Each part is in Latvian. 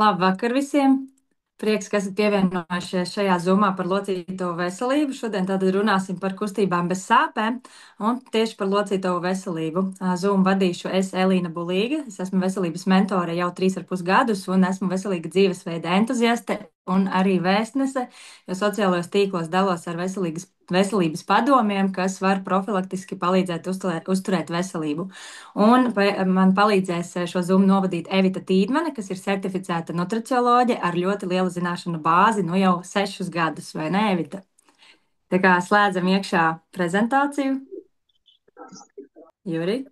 Labvakar visiem! Prieks, ka esat pievienojušies šajā zumā par locīto veselību. Šodien tātad runāsim par kustībām bez sāpēm un tieši par locīto veselību. Zūmu vadīšu es, Elīna Bulīga. Es esmu veselības mentore jau 3,5 gadus un esmu veselīga dzīvesveida entuziaste un arī vēstnese, jo sociālajos tīklos dalos ar veselības padomiem, kas var profilaktiski palīdzēt uzturēt veselību. Man palīdzēs šo zūmu novadīt Evita Tīdmane, kas ir certificēta nutricioloģe ar ļoti lielu zināšanu bāzi, nu jau 6 gadus, vai ne, Evita? Tā kā slēdzam iekšā prezentāciju. Juri,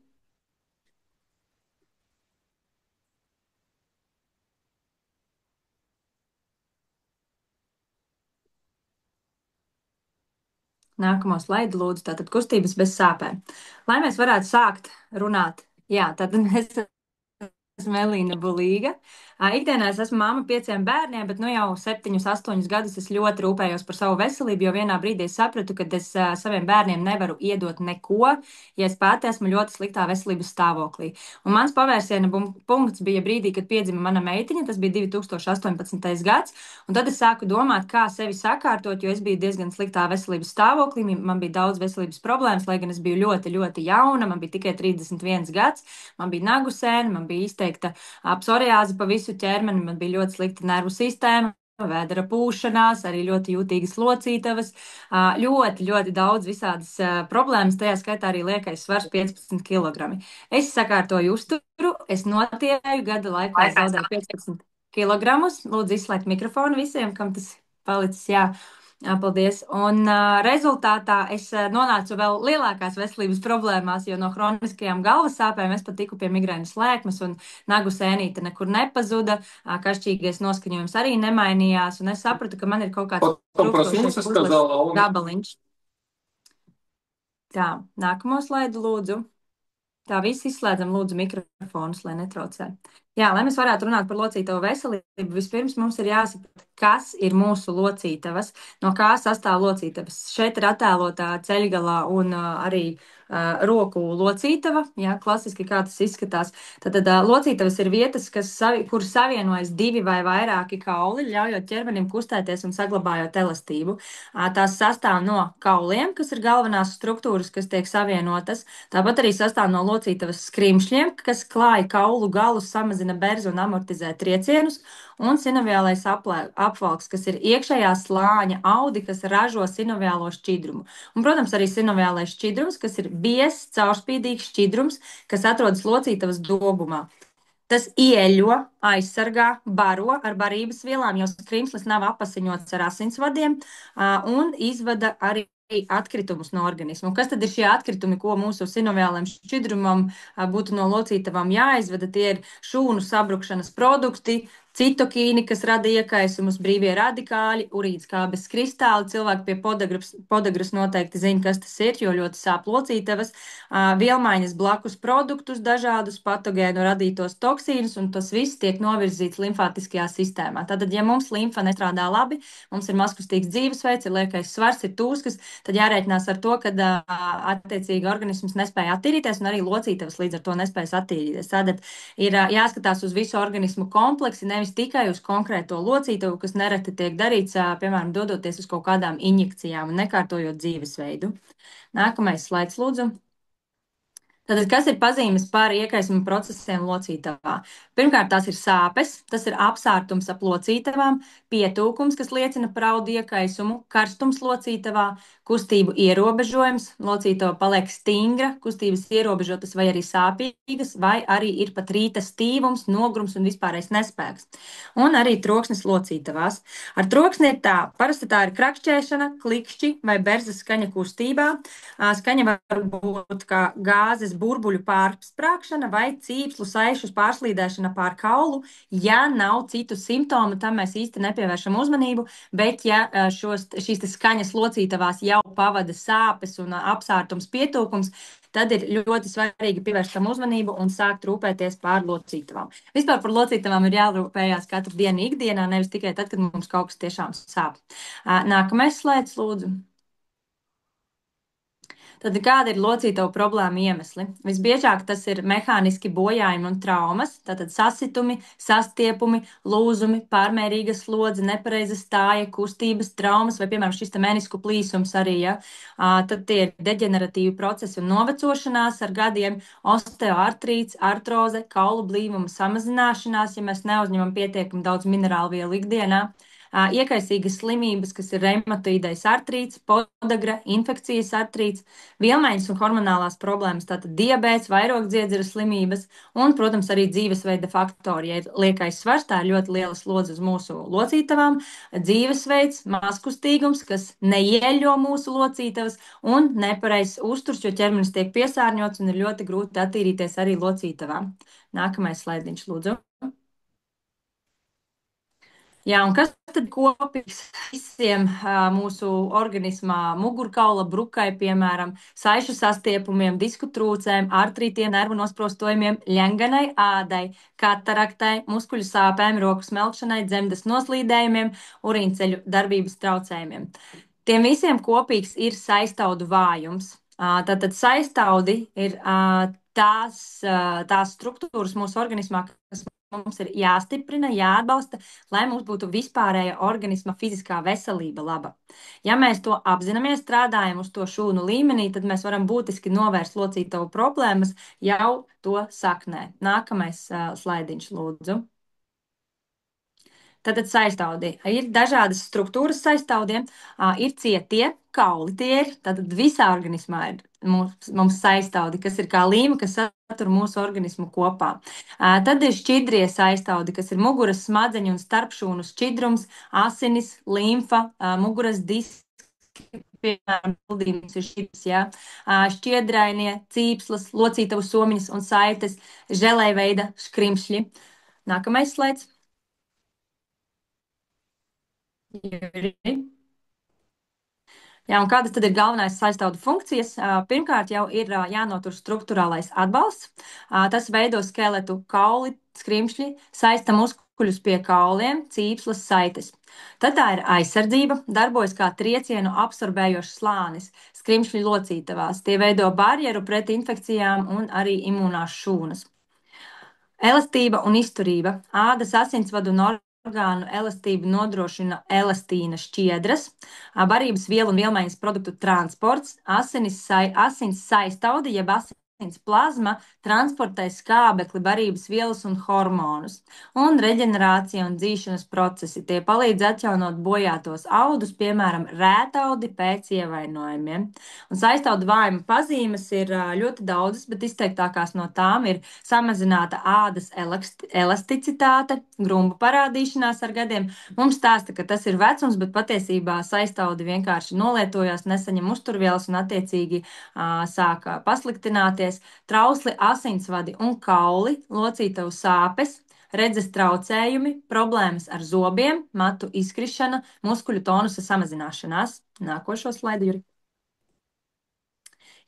nākamo slaidu lūdzu, tātad kustības bez sāpēm. Lai mēs varētu sākt runāt, jā, tad mēs esmu Elīna Bulīga. Ikdienā es esmu mamma 5 bērniem, bet nu jau 7, 8 gadus es ļoti rūpējos par savu veselību, jo vienā brīdī es sapratu, ka es saviem bērniem nevaru iedot neko, ja es pati esmu ļoti sliktā veselības stāvoklī. Un mans pavērsiena punkts bija brīdī, kad piedzima mana meitiņa, tas bija 2018. gads, un tad es sāku domāt, kā sevi sakārtot, jo es biju diezgan sliktā veselības stāvoklī, man bija daudz veselības problēmas, lai gan es biju ļoti, ļoti jauna, man bija tikai 31 gads. Man bija nagu sēne, man bija izteikta psoriāze pa visu ķermeni, man bija ļoti slikta nervu sistēma, vēdera pūšanās, arī ļoti jūtīgas locītavas, ļoti, ļoti daudz visādas problēmas, tajā skaitā arī liekais svars 15 kg. Es sakārtoju uzturu, es notieju gada laikā, es zaudēju 15 kg. Lūdzu, izslēgt mikrofonu visiem, kam tas palicis, jā. Jā, paldies. Un rezultātā es nonācu vēl lielākās veselības problēmās, jo no hroniskajām galvas sāpēm es pat tiku pie migrēnas lēkmes un nagu sēnīte nekur nepazuda, kašķīgais noskaņojums arī nemainījās, un es sapratu, ka man ir kaut kāds Потом проснулся, сказал, а он gabaliņš. Tā, nākamo slaidu lūdzu. Tā, visi izslēdzam lūdzu mikrofonus, lai netraucē. Jā, lai mēs varētu runāt par locītavu veselību, vispirms mums ir jāsaprot, kas ir mūsu locītavas, no kā sastāv locītavas. Šeit ir attēlotā ceļgalā un arī roku locītava, jā, klasiski kā tas izskatās. Tad locītavas ir vietas, kur savienojas divi vai vairāki kauli, ļaujot ķermenim kustēties un saglabājot elastību. Tās sastāv no kauliem, kas ir galvenās struktūras, kas tiek savienotas. Tāpat arī sastāv no locītavas skrimšļiem, kas klāj kaulu galus, samazina berzi un amortizē triecienus, un sinoviālais apvalks, kas ir iekšējā slāņa audi, kas ražo sinoviālo šķidrumu. Un, protams, arī sinoviālais šķidrums, kas ir biezs, caurspīdīgs šķidrums, kas atrodas locītavas dobumā. Tas ieļo, aizsargā, baro ar barības vielām, jo skrimslis nav apasiņots ar asinsvadiem un izvada arī atkritumus no organisma. Un kas tad ir šie atkritumi, ko mūsu sinoviālajam šķidrumam būtu no locītavām jāizvada? Tie ir šūnu sabrukšanas produkti, citokīni, kas rada iekaisumus, brīvie radikāļi, urīnskābes kristāli. Cilvēki pie podagras noteikti zina, kas tas ir, jo ļoti sāp locītavas. Vielmaiņas blakus produktus, dažādus patogēnu radītos toksīnus, un tas viss tiek novirzīts limfātiskajā sistēmā. Tātad, ja mums limfa nestrādā labi, mums ir mazkustīgs dzīvesveids, ir liekais svars, ir tūskas, tad jārēķinās ar to, ka attiecīgi organisms nespēja attīrīties, un arī locītavas līdz ar to nespējas attīrīties. Tātad ir jāskatās uz visu organismu kompleksi, nevis tikai uz konkrēto locītavu, kas nereti tiek darīts, piemēram, dodoties uz kaut kādām injekcijām un nekārtojot dzīvesveidu. Nākamais slaids, lūdzu. Tātad, kas ir pazīmes par iekaisuma procesiem locītavā? Pirmkārt, tās ir sāpes, tas ir apsārtums ap locītavām, pietūkums, kas liecina par audu iekaisumu, karstums locītavā, kustību ierobežojums, locītava paliek stingra, kustības ierobežotas vai arī sāpīgas, vai arī ir pat rīta stīvums, nogrums un vispārējais nespēks. Un arī troksnis locītavās. Ar troksni ir tā, parasti tā ir krakšķēšana, klikšķi vai berzes skaņa kustībā. Skaņa var būt kā gāzes burbuļu pārsprāgšana vai cīpslu saišu pārslīdēšana pār kaulu. Ja nav citu simptomu, tam mēs īsti nepievēršam uzmanību, bet ja šīs skaņas locītavās jau pavada sāpes un apsārtums pietūkums, tad ir ļoti svarīgi pievērst tam uzmanību un sākt rūpēties par locītavām. Vispār par locītavām ir jārūpējās katru dienu ikdienā, nevis tikai tad, kad mums kaut kas tiešām sāp. Nākamais slaids, lūdzu. Tad kāda ir locītavu problēma iemesli? Visbiežāk tas ir mehāniski bojājumi un traumas, tātad sasitumi, sastiepumi, lūzumi, pārmērīga slodze, nepareiza stāja, kustības traumas vai, piemēram, šis te menisku plīsums arī, ja. Tad tie ir deģeneratīvi procesi un novecošanās ar gadiem, osteoartrīts, artroze, kaulu blīvuma samazināšanās, ja mēs neuzņemam pietiekami daudz minerālu vielu ikdienā. Iekaisīgas slimības, kas ir reumatoīdais artrīts, podagra, infekcijas artrīts, vielmaiņas un hormonālās problēmas, tātad diabēts, vairogdziedzera slimības un, protams, arī dzīvesveida faktori. Ja ir liekais svars, tā ir ļoti liela slodze uz mūsu locītavām, dzīvesveids, mazkustīgums, kas neieļo mūsu locītavas un nepareizs uzturs, jo ķermenis tiek piesārņots un ir ļoti grūti attīrīties arī locītavām. Nākamais slaidiņš, lūdzu. Jā, un kas tad kopīgs visiem mūsu organismā, mugurkaula brukai, piemēram, saišu sastiepumiem, disku trūcēm, artrītiem, nervu nosprostojumiem, ļenganai ādai, kataraktai, muskuļu sāpēm, roku smelkšanai, dzemdes noslīdējumiem, urīnceļu darbības traucējumiem. Tiem visiem kopīgs ir saistaudu vājums. Tātad saistaudi ir tās struktūras mūsu organismā, kas mums ir jāstiprina, jāatbalsta, lai mums būtu vispārēja organisma fiziskā veselība laba. Ja mēs to apzināmies, strādājam uz to šūnu līmenī, tad mēs varam būtiski novērst locītavu problēmas jau to saknē. Nākamais slaidiņš, lūdzu. Tātad saistaudi. Ir dažādas struktūras saistaudiem, ir cietie kauli, tie ir, tātad visā organismā ir mums saistaudi, kas ir kā līme, kas satur mūsu organismu kopā. Tad ir šķidrie saistaudi, kas ir muguras smadzeņu un starpšūnu šķidrums, asinis, limfa, muguras diski, piemēram, pildījums ir šis, jā. Šķiedrainie, cīpslas, locītavu somiņas un saites, želejveida škrimšļi. Nākamais slaids. Jā, un kādas tad ir galvenās saistaudu funkcijas? Pirmkārt, jau ir jānotur struktūrālais atbalsts. Tas veido skeletu kauli, skrimšļi, saista muskuļus pie kauliem, cīpslas, saites. Tad tā ir aizsardzība, darbojas kā triecienu absorbējošs slānis, skrimšļi locītavās. Tie veido barjeru pret infekcijām un arī imūnās šūnas. Elastība un izturība. Ādas, asinsvadu un orgānu elastību nodrošina elastīna šķiedras, barības vielu un vielmaiņas produktu transports, asins saistaudi, jeb asins plazma transportē skābekli, barības vielas un hormonus. Un reģenerācija un dzīšanas procesi. Tie palīdz atjaunot bojātos audus, piemēram, rētaudi pēc ievainojumiem. Un saistaudu vājuma pazīmes ir ļoti daudzas, bet izteiktākās no tām ir samazināta ādas elasticitāte, grumbu parādīšanās ar gadiem. Mums stāsta, ka tas ir vecums, bet patiesībā saistaudi vienkārši nolietojās, nesaņem uzturvielas un attiecīgi sāka pasliktināties. Trausli asinsvadi un kauli, locītavu sāpes, redzes traucējumi, problēmas ar zobiem, matu izkrišana, muskuļu tonusa samazināšanās. Nākošo slaidu, Juri.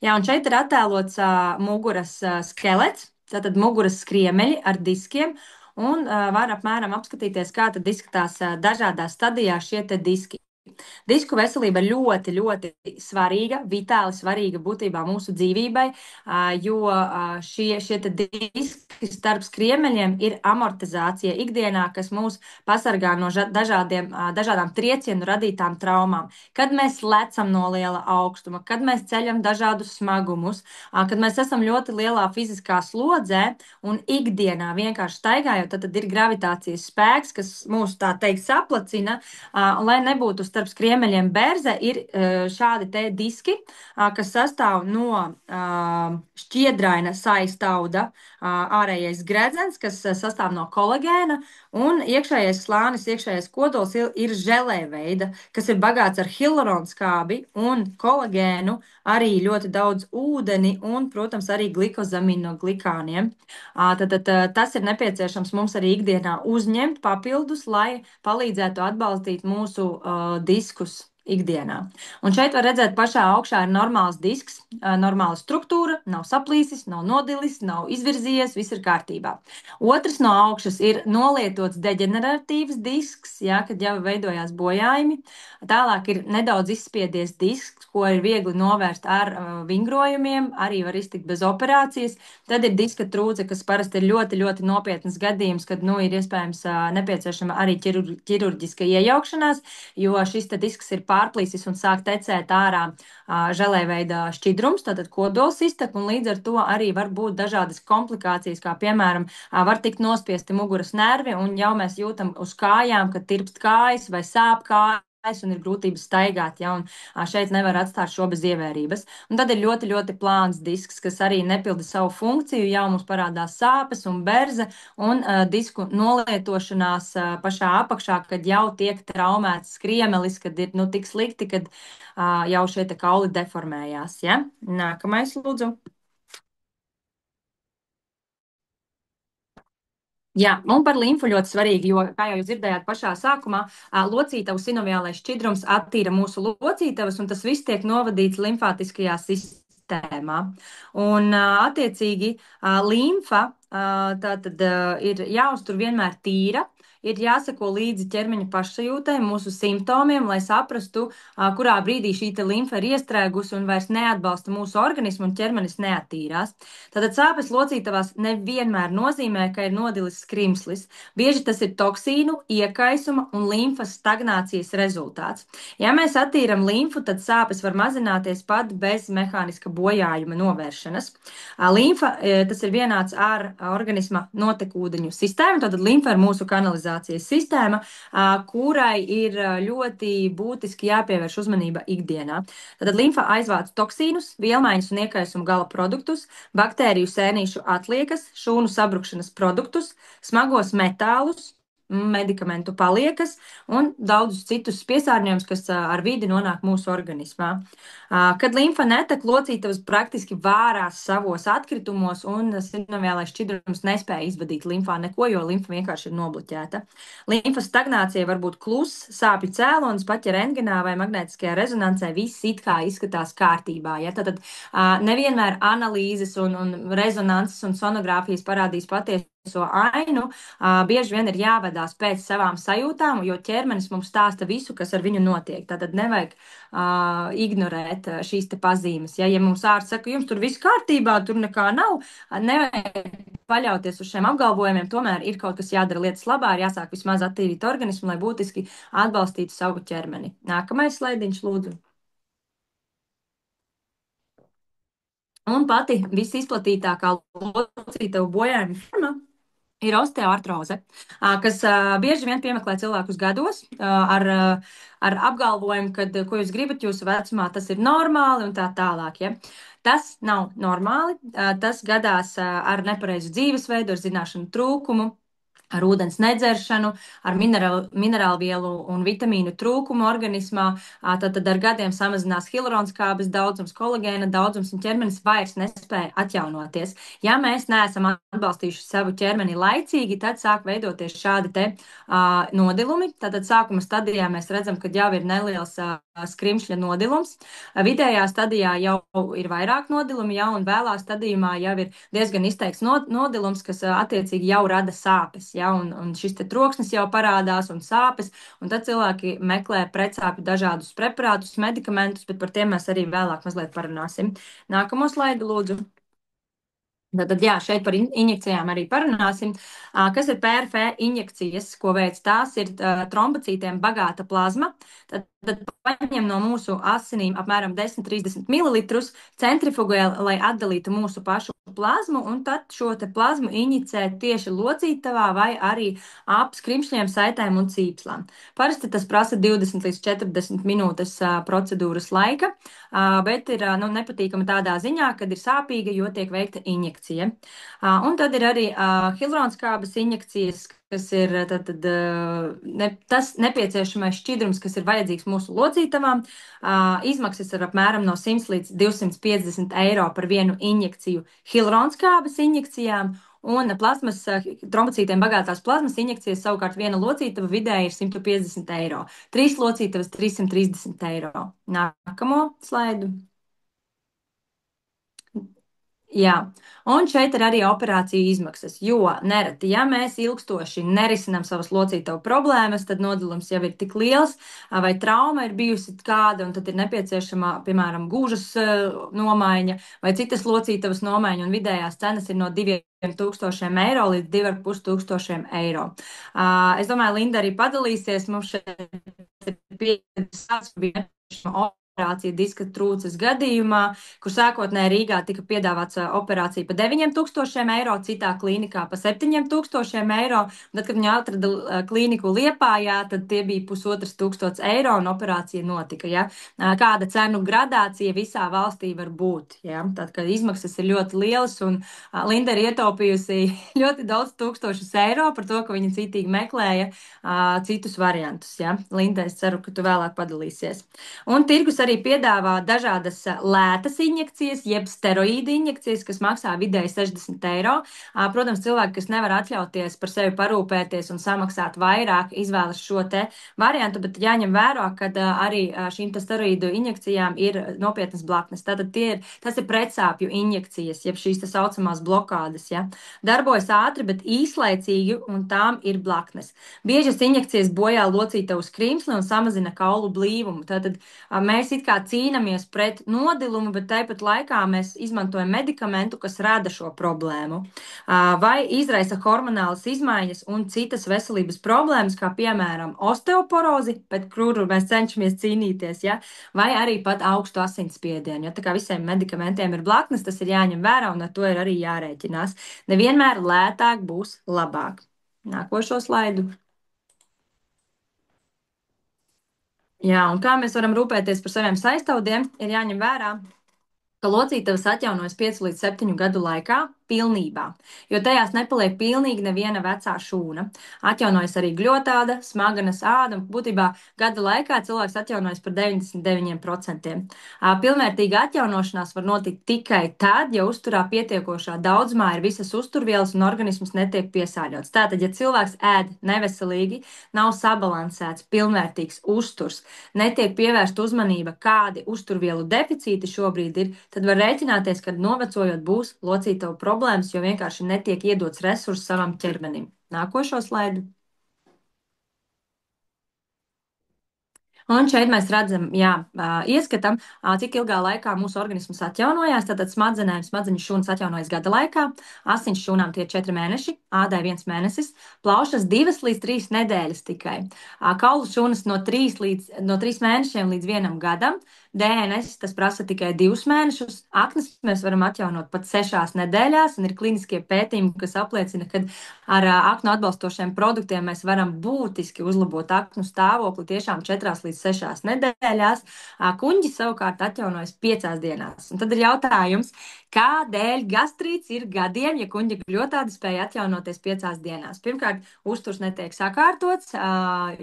Jā, un šeit ir attēlots muguras skelets, tātad muguras skriemeļi ar diskiem, un var apmēram apskatīties, kā tad izskatās dažādās stadijās šie te diski. Disku veselība ir ļoti, ļoti svarīga, vitāli svarīga būtībā mūsu dzīvībai, jo šie diski starp skriemeļiem ir amortizācija ikdienā, kas mūs pasargā no dažādām triecienu radītām traumām. Kad mēs lecam no liela augstuma, kad mēs ceļam dažādus smagumus, kad mēs esam ļoti lielā fiziskā slodzē un ikdienā vienkārši staigājot, tad ir gravitācijas spēks, kas mūs tā teikt saplacina, lai nebūtu starp skriemeļiem bērze, ir šādi te diski, kas sastāv no šķiedraina saistauda, ārējais gredzens, kas sastāv no kolagēna, un iekšējais slānis, iekšējais kodols ir želēveida, kas ir bagāts ar hialuronskābi un kolagēnu, arī ļoti daudz ūdeni un, protams, arī glikozamīnoglikāniem. Tad tas ir nepieciešams mums arī ikdienā uzņemt papildus, lai palīdzētu atbalstīt mūsu diskus. ikdienā. Un šeit var redzēt, pašā augšā ir normāls disks, normāla struktūra, nav saplīsis, nav nodilis, nav izvirzījies, viss ir kārtībā. Otrs no augšas ir nolietots deģeneratīvs disks, ja, kad jau veidojās bojājumi. Tālāk ir nedaudz izspiedies disks, ko ir viegli novērst ar vingrojumiem, arī var iztikt bez operācijas. Tad ir diska trūce, kas parasti ir ļoti, ļoti nopietnas gadījums, kad ir iespējams nepieciešama arī ķirurģiska iejaukšanās, jo šis disks ir pārplīsis un sāk tecēt ārā želēveida šķidrums, tātad kodols iztek, un līdz ar to arī var būt dažādas komplikācijas, kā piemēram var tikt nospiesti muguras nervi, un jau mēs jūtam uz kājām, ka tirpst kājas vai sāp kājas. Un ir grūtības staigāt, ja, un šeit nevar atstāt šo bez ievērības. Un tad ir ļoti, ļoti plāns disks, kas arī nepilda savu funkciju, jau mums parādās sāpes un berze, un disku nolietošanās pašā apakšā, kad jau tiek traumēts skriemelis, kad ir tik slikti, kad jau šie kauli deformējās. Ja? Nākamais, lūdzu. Jā, un par limfu ļoti svarīgi, jo, kā jau jūs dzirdējāt pašā sākumā, locītavu sinoviālais šķidrums attīra mūsu locītavas, un tas viss tiek novadīts limfātiskajā sistēmā. Un, attiecīgi, limfa tātad ir jāuztur vienmēr tīra, ir jāsako līdzi ķermeņa pašsajūtai, mūsu simptomiem, lai saprastu, kurā brīdī šī limfa ir iestrēgusi un vairs neatbalsta mūsu organismu un ķermenis neattīrās. Tātad sāpes locītavās nevienmēr nozīmē, ka ir nodilis skrimslis. Bieži tas ir toksīnu, iekaisuma un limfas stagnācijas rezultāts. Ja mēs attīram limfu, tad sāpes var mazināties pat bez mehāniska bojājuma novēršanas. Limfa, tas ir vienāds ar organisma notekūdeņu sistēmu, tātad limfa ir mūsu kanalizācijas sistēma, kurai ir ļoti būtiski jāpievērš uzmanība ikdienā. Tātad limfa aizvāc toksīnus, vielmaiņas un iekaisumu gala produktus, baktēriju sēnīšu atliekas, šūnu sabrukšanas produktus, smagos metālus, medikamentu paliekas un daudzus citus piesārņojumus, kas ar vidi nonāk mūsu organismā. Kad limfa netek, locītavas praktiski vārās savos atkritumos un sinoviālais šķidrums nespēja izvadīt limfā neko, jo limfa vienkārši ir nobloķēta. Limfas stagnācija var būt kluss, sāpju cēlonis, pat ja rentgenā vai magnētiskajā rezonansē viss it kā izskatās kārtībā. Ja? Tad nevienmēr analīzes un rezonanses un sonogrāfijas parādīs patiesu ainu, bieži vien ir jāvedās pēc savām sajūtām, jo ķermenis mums stāsta visu, kas ar viņu notiek. Tātad nevajag ignorēt šīs te pazīmes. Ja mums ārsts saka, jums tur viss kārtībā, tur nekā nav, nevajag paļauties uz šiem apgalvojumiem, tomēr ir kaut kas jādara lietas labā, ir jāsāk vismaz attīrīt organismu, lai būtiski atbalstītu savu ķermeni. Nākamais slaidiņš, lūdzu. Un pati visizplatītākā locītavu bojājuma forma ir osteoartroze, kas bieži vien piemeklē cilvēkus gados ar apgalvojumu, ka, ko jūs gribat jūsu vecumā, tas ir normāli un tā tālāk. Ja? Tas nav normāli. Tas gadās ar nepareizu dzīvesveidu, ar zināšanu trūkumu, ar ūdens nedzeršanu, ar minerālu vielu un vitamīnu trūkumu organismā. Tad ar gadiem samazinās hialuronskābes daudzums, kolagēna daudzums un ķermenis vairs nespēja atjaunoties. Ja mēs neesam atbalstījuši savu ķermeni laicīgi, tad sāk veidoties šādi te nodilumi. Tātad sākuma stadijā mēs redzam, ka jau ir neliels skrimšļa nodilums. Vidējā stadijā jau ir vairāk nodilumi, ja, un vēlā stadījumā jau ir diezgan izteikts nodilums, kas attiecīgi jau rada sāpes. Ja, un šis te troksnis jau parādās un sāpes, un tad cilvēki meklē pretsāpju dažādus preparātus, medikamentus, bet par tiem mēs arī vēlāk mazliet parunāsim. Nākamo slaidu, lūdzu. Tad, jā, šeit par injekcijām arī parunāsim. Kas ir PRP injekcijas, ko veic? Tās ir trombocītiem bagāta plazma. Tad paņem no mūsu asinīm apmēram 10-30 ml, centrifugē, lai atdalītu mūsu pašu plazmu, un tad šo te plazmu injicē tieši locītavā vai arī ap skrimšļiem, saitēm un cīpslām. Parasti tas prasa 20 līdz 40 minūtes procedūras laika, bet ir nepatīkama tādā ziņā, kad ir sāpīga, jo tiek veikta injekcija. Un tad ir arī hialuronskābes injekcijas, kas ir tas nepieciešamais šķidrums, kas ir vajadzīgs mūsu locītavām. Izmaksas ir apmēram no 100 līdz 250 eiro par vienu injekciju hialuronskābes injekcijām. un plasmas, trombocītiem bagātās plasmas injekcijas savukārt viena locītava vidēji ir 150 eiro. Trīs locītavas 330 eiro. Nākamo slaidu. Jā, un šeit ir arī operācija izmaksas, jo nereti, ja mēs ilgstoši nerisinām savas locītavu problēmas, tad nodalums jau ir tik liels, vai trauma ir bijusi kāda, un tad ir nepieciešama, piemēram, gūžas nomaiņa vai citas locītavas nomaiņa, un vidējās cenas ir no 2,000 eiro līdz 2,500 eiro. Es domāju, Linda arī padalīsies, mums šeit ir pieredze, bija operācija diska trūces gadījumā, kur sākotnēji Rīgā tika piedāvāts operācija par 9,000 eiro, citā klīnikā par 7,000 eiro. Tad, kad viņi atrada klīniku Liepājā, tad tie bija 1,500 eiro un operācija notika. Ja? Kāda cenu gradācija visā valstī var būt? Ja? Tad, kad izmaksas ir ļoti lielas un Linda ir ietaupījusi ļoti daudz tūkstošus eiro par to, ka viņa citīgi meklēja citus variantus. Ja? Linda, es ceru, ka tu vēlāk padalīsies. Un tirgus arī piedāvā dažādas lētas injekcijas, jeb steroīdu injekcijas, kas maksā vidēji 60 eiro. Protams, cilvēki, kas nevar atļauties par sevi parūpēties un samaksāt vairāk, izvēlas šo te variantu, bet jāņem vērā, ka arī šīm steroīdu injekcijām ir nopietnas blaknes. Tātad tas ir pretsāpju injekcijas, jeb šīs tā saucamās blokādes. Ja? Darbojas ātri, bet īslaicīgi, un tām ir blaknes. Biežas injekcijas bojā locītavu skrīmsli un samazina kaulu blīvumu. Tātad mēs it kā cīnāmies pret nodilumu, bet tāpat laikā mēs izmantojam medikamentu, kas rada šo problēmu. Vai izraisa hormonālas izmaiņas un citas veselības problēmas, kā piemēram osteoporozi, pret kuru mēs cenšamies cīnīties, ja? Vai arī pat augstu asinsspiedienu. Ja? Tā kā visiem medikamentiem ir blaknes, tas ir jāņem vērā un ar to ir arī jārēķinās. Nevienmēr lētāk būs labāk. Nākošo slaidu. Jā, un kā mēs varam rūpēties par saviem saistaudiem, ir jāņem vērā, ka locītavas atjaunojas 5 līdz 7 gadu laikā pilnībā, jo tajās nepaliek pilnīgi neviena vecā šūna. Atjaunojas arī gļotāda, smagenes āda, un būtībā gada laikā cilvēks atjaunojas par 99%. Pilnvērtīga atjaunošanās var notikt tikai tad, ja uzturā pietiekošā daudzumā ir visas uzturvielas un organisms netiek piesārņots. Tātad, ja cilvēks ēd neveselīgi, nav sabalansēts, pilnvērtīgs uzturs, netiek pievērsta uzmanība, kādi uzturvielu deficīti šobrīd ir, tad var rēķināties, ka novecojot būs locītavu problēmas, jo vienkārši netiek iedots resurss savam ķermenim. Nākošo slaidu. Un šeit mēs redzam, ieskatām, cik ilgā laikā mūsu organisms atjaunojās. Tātad smadzeņu šūnas atjaunojas gada laikā, asins šūnām tie ir 4 mēneši, ādai 1 mēnesis, plaušas 2 līdz 3 nedēļas tikai. Kaulu šūnas no 3 mēnešiem līdz 1 gadam. DNS tas prasa tikai 2 mēnešus. Aknas mēs varam atjaunot pat 6 nedēļās, un ir kliniskie pētījumi, kas apliecina, ka ar aknu atbalstošiem produktiem mēs varam būtiski uzlabot aknu stāvokli tiešām 4 līdz 6 nedēļās. Kuņģi savukārt atjaunojas 5 dienās. Un tad ir jautājums, kādēļ gastrīts ir gadiem, ja kuņģa gļotāde spēja atjaunoties 5 dienās? Pirmkārt, uzturs netiek sakārtots,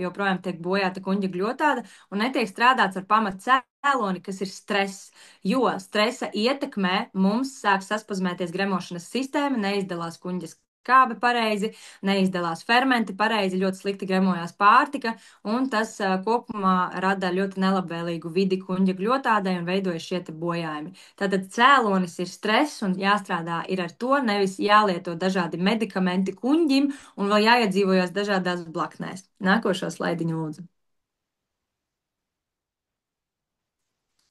joprojām tiek bojāta kuņģa gļotāde un netiek strādāts ar pamatcēloni, kas ir stress, jo stresa ietekmē mums sāk saspazmēties gremošanas sistēma, neizdalās kuņģa skābe pareizi, neizdalās fermenti pareizi, ļoti slikti gremojās pārtika, un tas kopumā rada ļoti nelabvēlīgu vidi kuņģa gļotādei un veidojas šie te bojājumi. Tātad cēlonis ir stress un jāstrādā ir ar to, nevis jālieto dažādi medikamenti kuņģim un vēl jāiedzīvojas dažādās blaknēs. Nākošo slaidiņu lūdzu.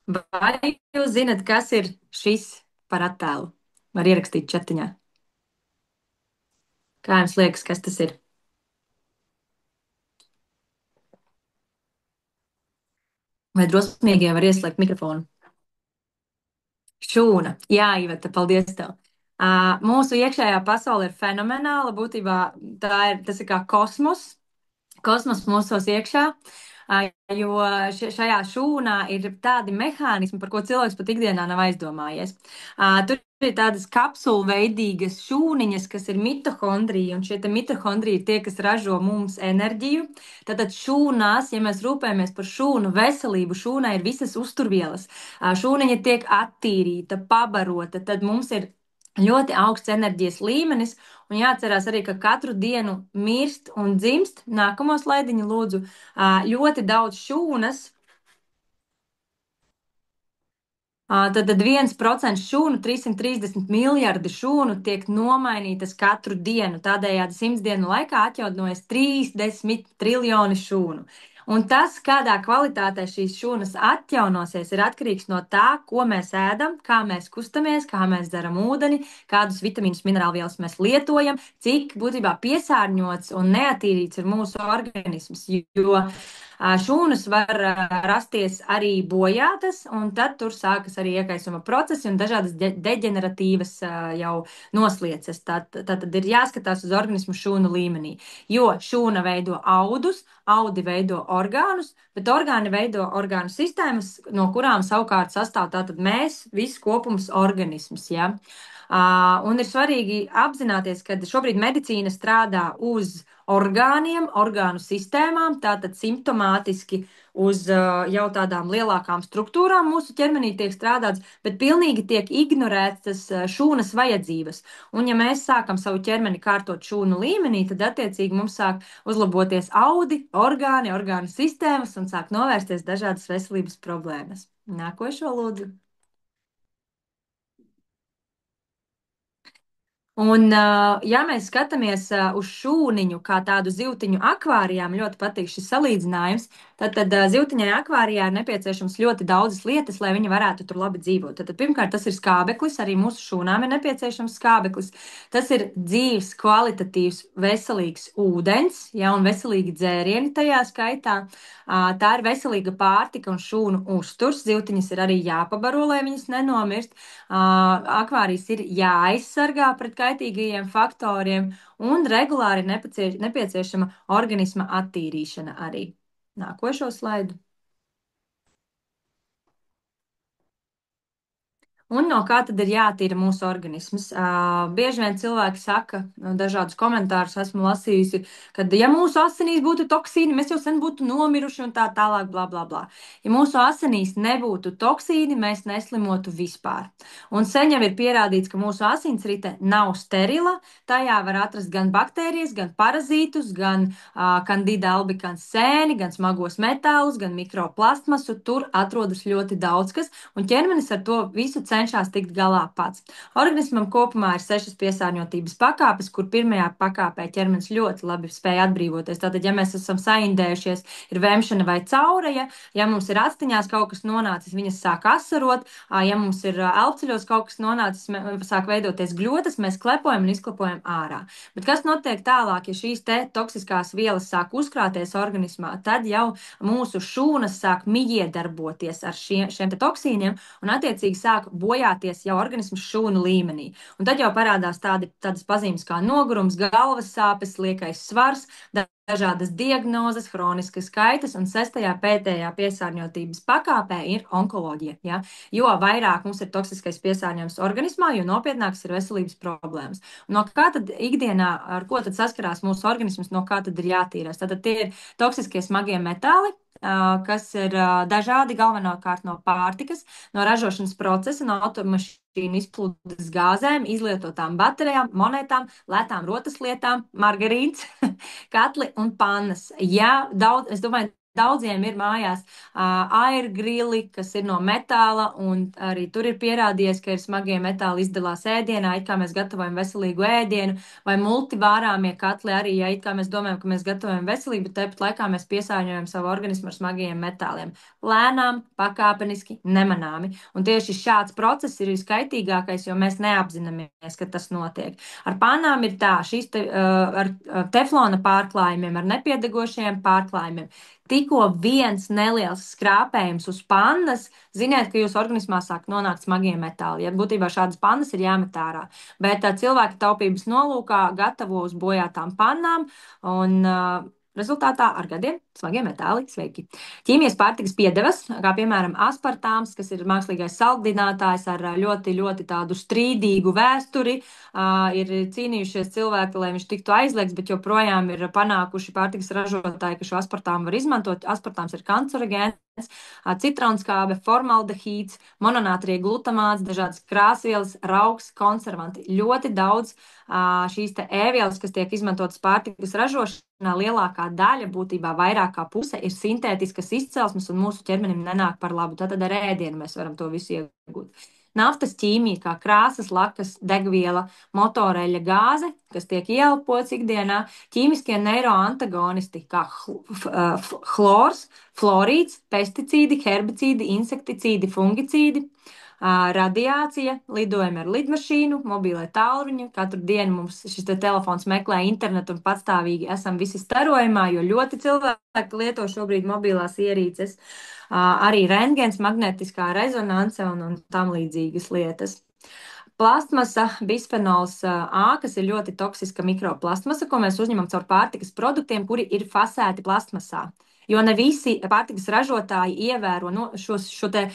Vai jūs zinat, kas ir šis par attēlu? Var ierakstīt čatiņā. Kā jums liekas, kas tas ir? Vai drosmīgie var ieslēgt mikrofonu? Šūna. Jā, Iveta, paldies tev. Mūsu iekšējā pasaule ir fenomenāla. Būtībā tas ir kā kosmos. Kosmos mūsos iekšā. Jo šajā šūnā ir tādi mehānismi, par ko cilvēks pat ikdienā nav aizdomājies. Tur ir tādas kapsulveidīgas šūniņas, kas ir mitohondrija, un šie mitohondrija ir tie, kas ražo mums enerģiju. Tātad šūnās, ja mēs rūpējamies par šūnu veselību, šūnai ir visas uzturvielas. Šūniņa tiek attīrīta, pabarota, tad mums ir ļoti augsts enerģijas līmenis. Un jāatcerās arī, ka katru dienu mirst un dzimst, nākamo slaidiņu lūdzu, ļoti daudz šūnas. Tad 1% šūnu, 330 miljardi šūnu tiek nomainītas katru dienu. Tādējādi 100 dienu laikā atjaunojas 30 triljoni šūnu. Un tas, kādā kvalitātē šīs šūnas atjaunosies, ir atkarīgs no tā, ko mēs ēdam, kā mēs kustamies, kā mēs dzeram ūdeni, kādus vitamīnus, minerālvielas mēs lietojam, cik būtībā piesārņots un neatīrīts ir mūsu organisms. Jo šūnas var rasties arī bojātas, un tad tur sākas arī iekaisuma procesi un dažādas deģeneratīvas jau noslieces. Tad ir jāskatās uz organismu šūnu līmenī, jo šūna veido audus, audi veido orgānus, bet orgāni veido orgānu sistēmas, no kurām savukārt sastāv tātad mēs, viss kopums organisms. Ja? Un ir svarīgi apzināties, ka šobrīd medicīna strādā uz orgāniem, orgānu sistēmām, tātad simptomātiski uz jau tādām lielākām struktūrām mūsu ķermenī tiek strādāts, bet pilnīgi tiek ignorētas šūnas vajadzības. Un ja mēs sākam savu ķermeni kārtot šūnu līmenī, tad attiecīgi mums sāk uzlaboties audi, orgāni, orgānu sistēmas un sāk novērsties dažādas veselības problēmas. Nākošo lūdzu. Un, ja mēs skatāmies uz šūniņu kā tādu zivtiņu akvārijā, man ļoti patīk šis salīdzinājums, tad zivtiņai akvārijā ir nepieciešams ļoti daudzas lietas, lai viņa varētu tur labi dzīvot. Tad pirmkārt, tas ir skābeklis, arī mūsu šūnām ir nepieciešams skābeklis. Tas ir dzīves, kvalitatīvs, veselīgs ūdens, ja, un veselīgi dzērieni tajā skaitā. Tā ir veselīga pārtika un šūnu uzturs. Zivtiņas ir arī jāpabaro, lai viņas nenomirst. Akvārijas ir jāaizsargā pret kaitīgajiem faktoriem, un regulāri ir nepieciešama organisma attīrīšana arī. Nākošo slaidu. Un no kā tad ir jātīra mūsu organisms? Bieži vien cilvēki saka, dažādus komentārus esmu lasījusi, ka, ja mūsu asinīs būtu toksīni, mēs jau sen būtu nomiruši un tā tālāk, bla, bla, bla. Ja mūsu asinīs nebūtu toksīni, mēs neslimotu vispār. Un sen jau ir pierādīts, ka mūsu asinsrite nav sterila. Tajā var atrast gan baktērijas, gan parazītus, gan kandida albicans sēni, gan smagos metālus, gan mikroplastmasu. Tur atrodas ļoti daudz kas, un ķermenis ar to visu cenšas tikt galā pats. Organismam kopumā ir 6 piesārņotības pakāpes, kur pirmajā pakāpē ķermenis ļoti labi spēj atbrīvoties. Tātad, ja mēs esam saindējušies, ir vēmšana vai caureja, ja mums ir astiņās kaut kas nonācis, viņas sāk asarot, ja mums ir elpceļos kaut kas nonācis, sāk veidoties gļotas, mēs klepojam un izklepojam ārā. Bet kas notiek tālāk, ja šīs te toksiskās vielas sāk uzkrāties organismā, tad jau mūsu šūnas sāk miedarboties ar šiem te toksīniem un attiecīgi sāk bojāties jau organismu šūnu līmenī. Un tad jau parādās tādas pazīmes kā nogurums, galvas sāpes, liekais svars, dažādas diagnozes, hroniskas kaitas, un 6. pēdējā piesārņotības pakāpē ir onkoloģija. Ja? Jo vairāk mums ir toksiskais piesārņojums organismā, jo nopietnākas ir veselības problēmas. No kā tad ikdienā, ar ko tad saskarās mūsu organisms, no kā tad ir jātīrās? Tad tie ir toksiskie smagie metāli, kas ir dažādi, galvenokārt no pārtikas, no ražošanas procesa, no automašīnu izplūdes gāzēm, izlietotām baterijām, monētām, lētām rotaslietām, margarīns, katli un pannas. Ja daudz, es domāju, daudziem ir mājās airgrili, kas ir no metāla, un arī tur ir pierādījies, ka ir smagie metāli izdalās ēdienā, it kā mēs gatavojam veselīgu ēdienu, vai multivārāmie katli arī, ja it kā mēs domājam, ka mēs gatavojam veselību, bet tāpat laikā mēs piesārņojam savu organismu ar smagajiem metāliem. Lēnām, pakāpeniski, nemanāmi. Un tieši šāds process ir viskaitīgākais, jo mēs neapzināmies, ka tas notiek. Ar pannām ir tā, šīs ar teflona pārklājumiem, ar nepiedegošajiem pārklājumiem. Tikko viens neliels skrāpējums uz pannas, ziniet, ka jūsu organismā sāk nonākt smagie metāli. Ja būtībā šādas pannas ir jāmet ārā. Bet cilvēki taupības nolūkā gatavo uz bojātām pannām un rezultātā ar gadiem smagie metāli. Sveiki! Ķīmijas pārtikas piedevas, kā piemēram aspartāms, kas ir mākslīgais saldinātājs ar ļoti, ļoti tādu strīdīgu vēsturi, ir cīnījušies cilvēki, lai viņš tiktu aizliegts, bet joprojām ir panākuši pārtikas ražotāji, ka šo aspartāmu var izmantot. Aspartāms ir kancerogēns. citronskābe, formaldehīds, mononātrija glutamāts, dažādas krāsvielas, rauks, konservanti. Ļoti daudz šīs te ēvielas, kas tiek izmantotas pārtikas ražošanā, lielākā daļa, būtībā vairāk kā puse, ir sintētiskas izcelsmes un mūsu ķermenim nenāk par labu. Tātad ar ēdienu mēs varam to visu iegūt. Naftas ķīmija, kā krāsas, lakas, degviela, motoreļļa gāze, kas tiek ieelpots ikdienā, ķīmiskie neiroantagonisti, kā chlors, fluorīds, pesticīdi, herbicīdi, insekticīdi, fungicīdi, radiācija, lidojumi ar lidmašīnu, mobilē tālruņi. Katru dienu mums šis telefons meklē internetu un patstāvīgi esam visi starojumā, jo ļoti cilvēki lieto šobrīd mobilās ierīces. Arī rentgens, magnetiskā rezonance un tam līdzīgas lietas. Plastmasa, bisfenols A, kas ir ļoti toksiska mikroplastmasa, ko mēs uzņemam caur pārtikas produktiem, kuri ir fasēti plastmasā. Jo ne visi pārtikas ražotāji ievēro šo te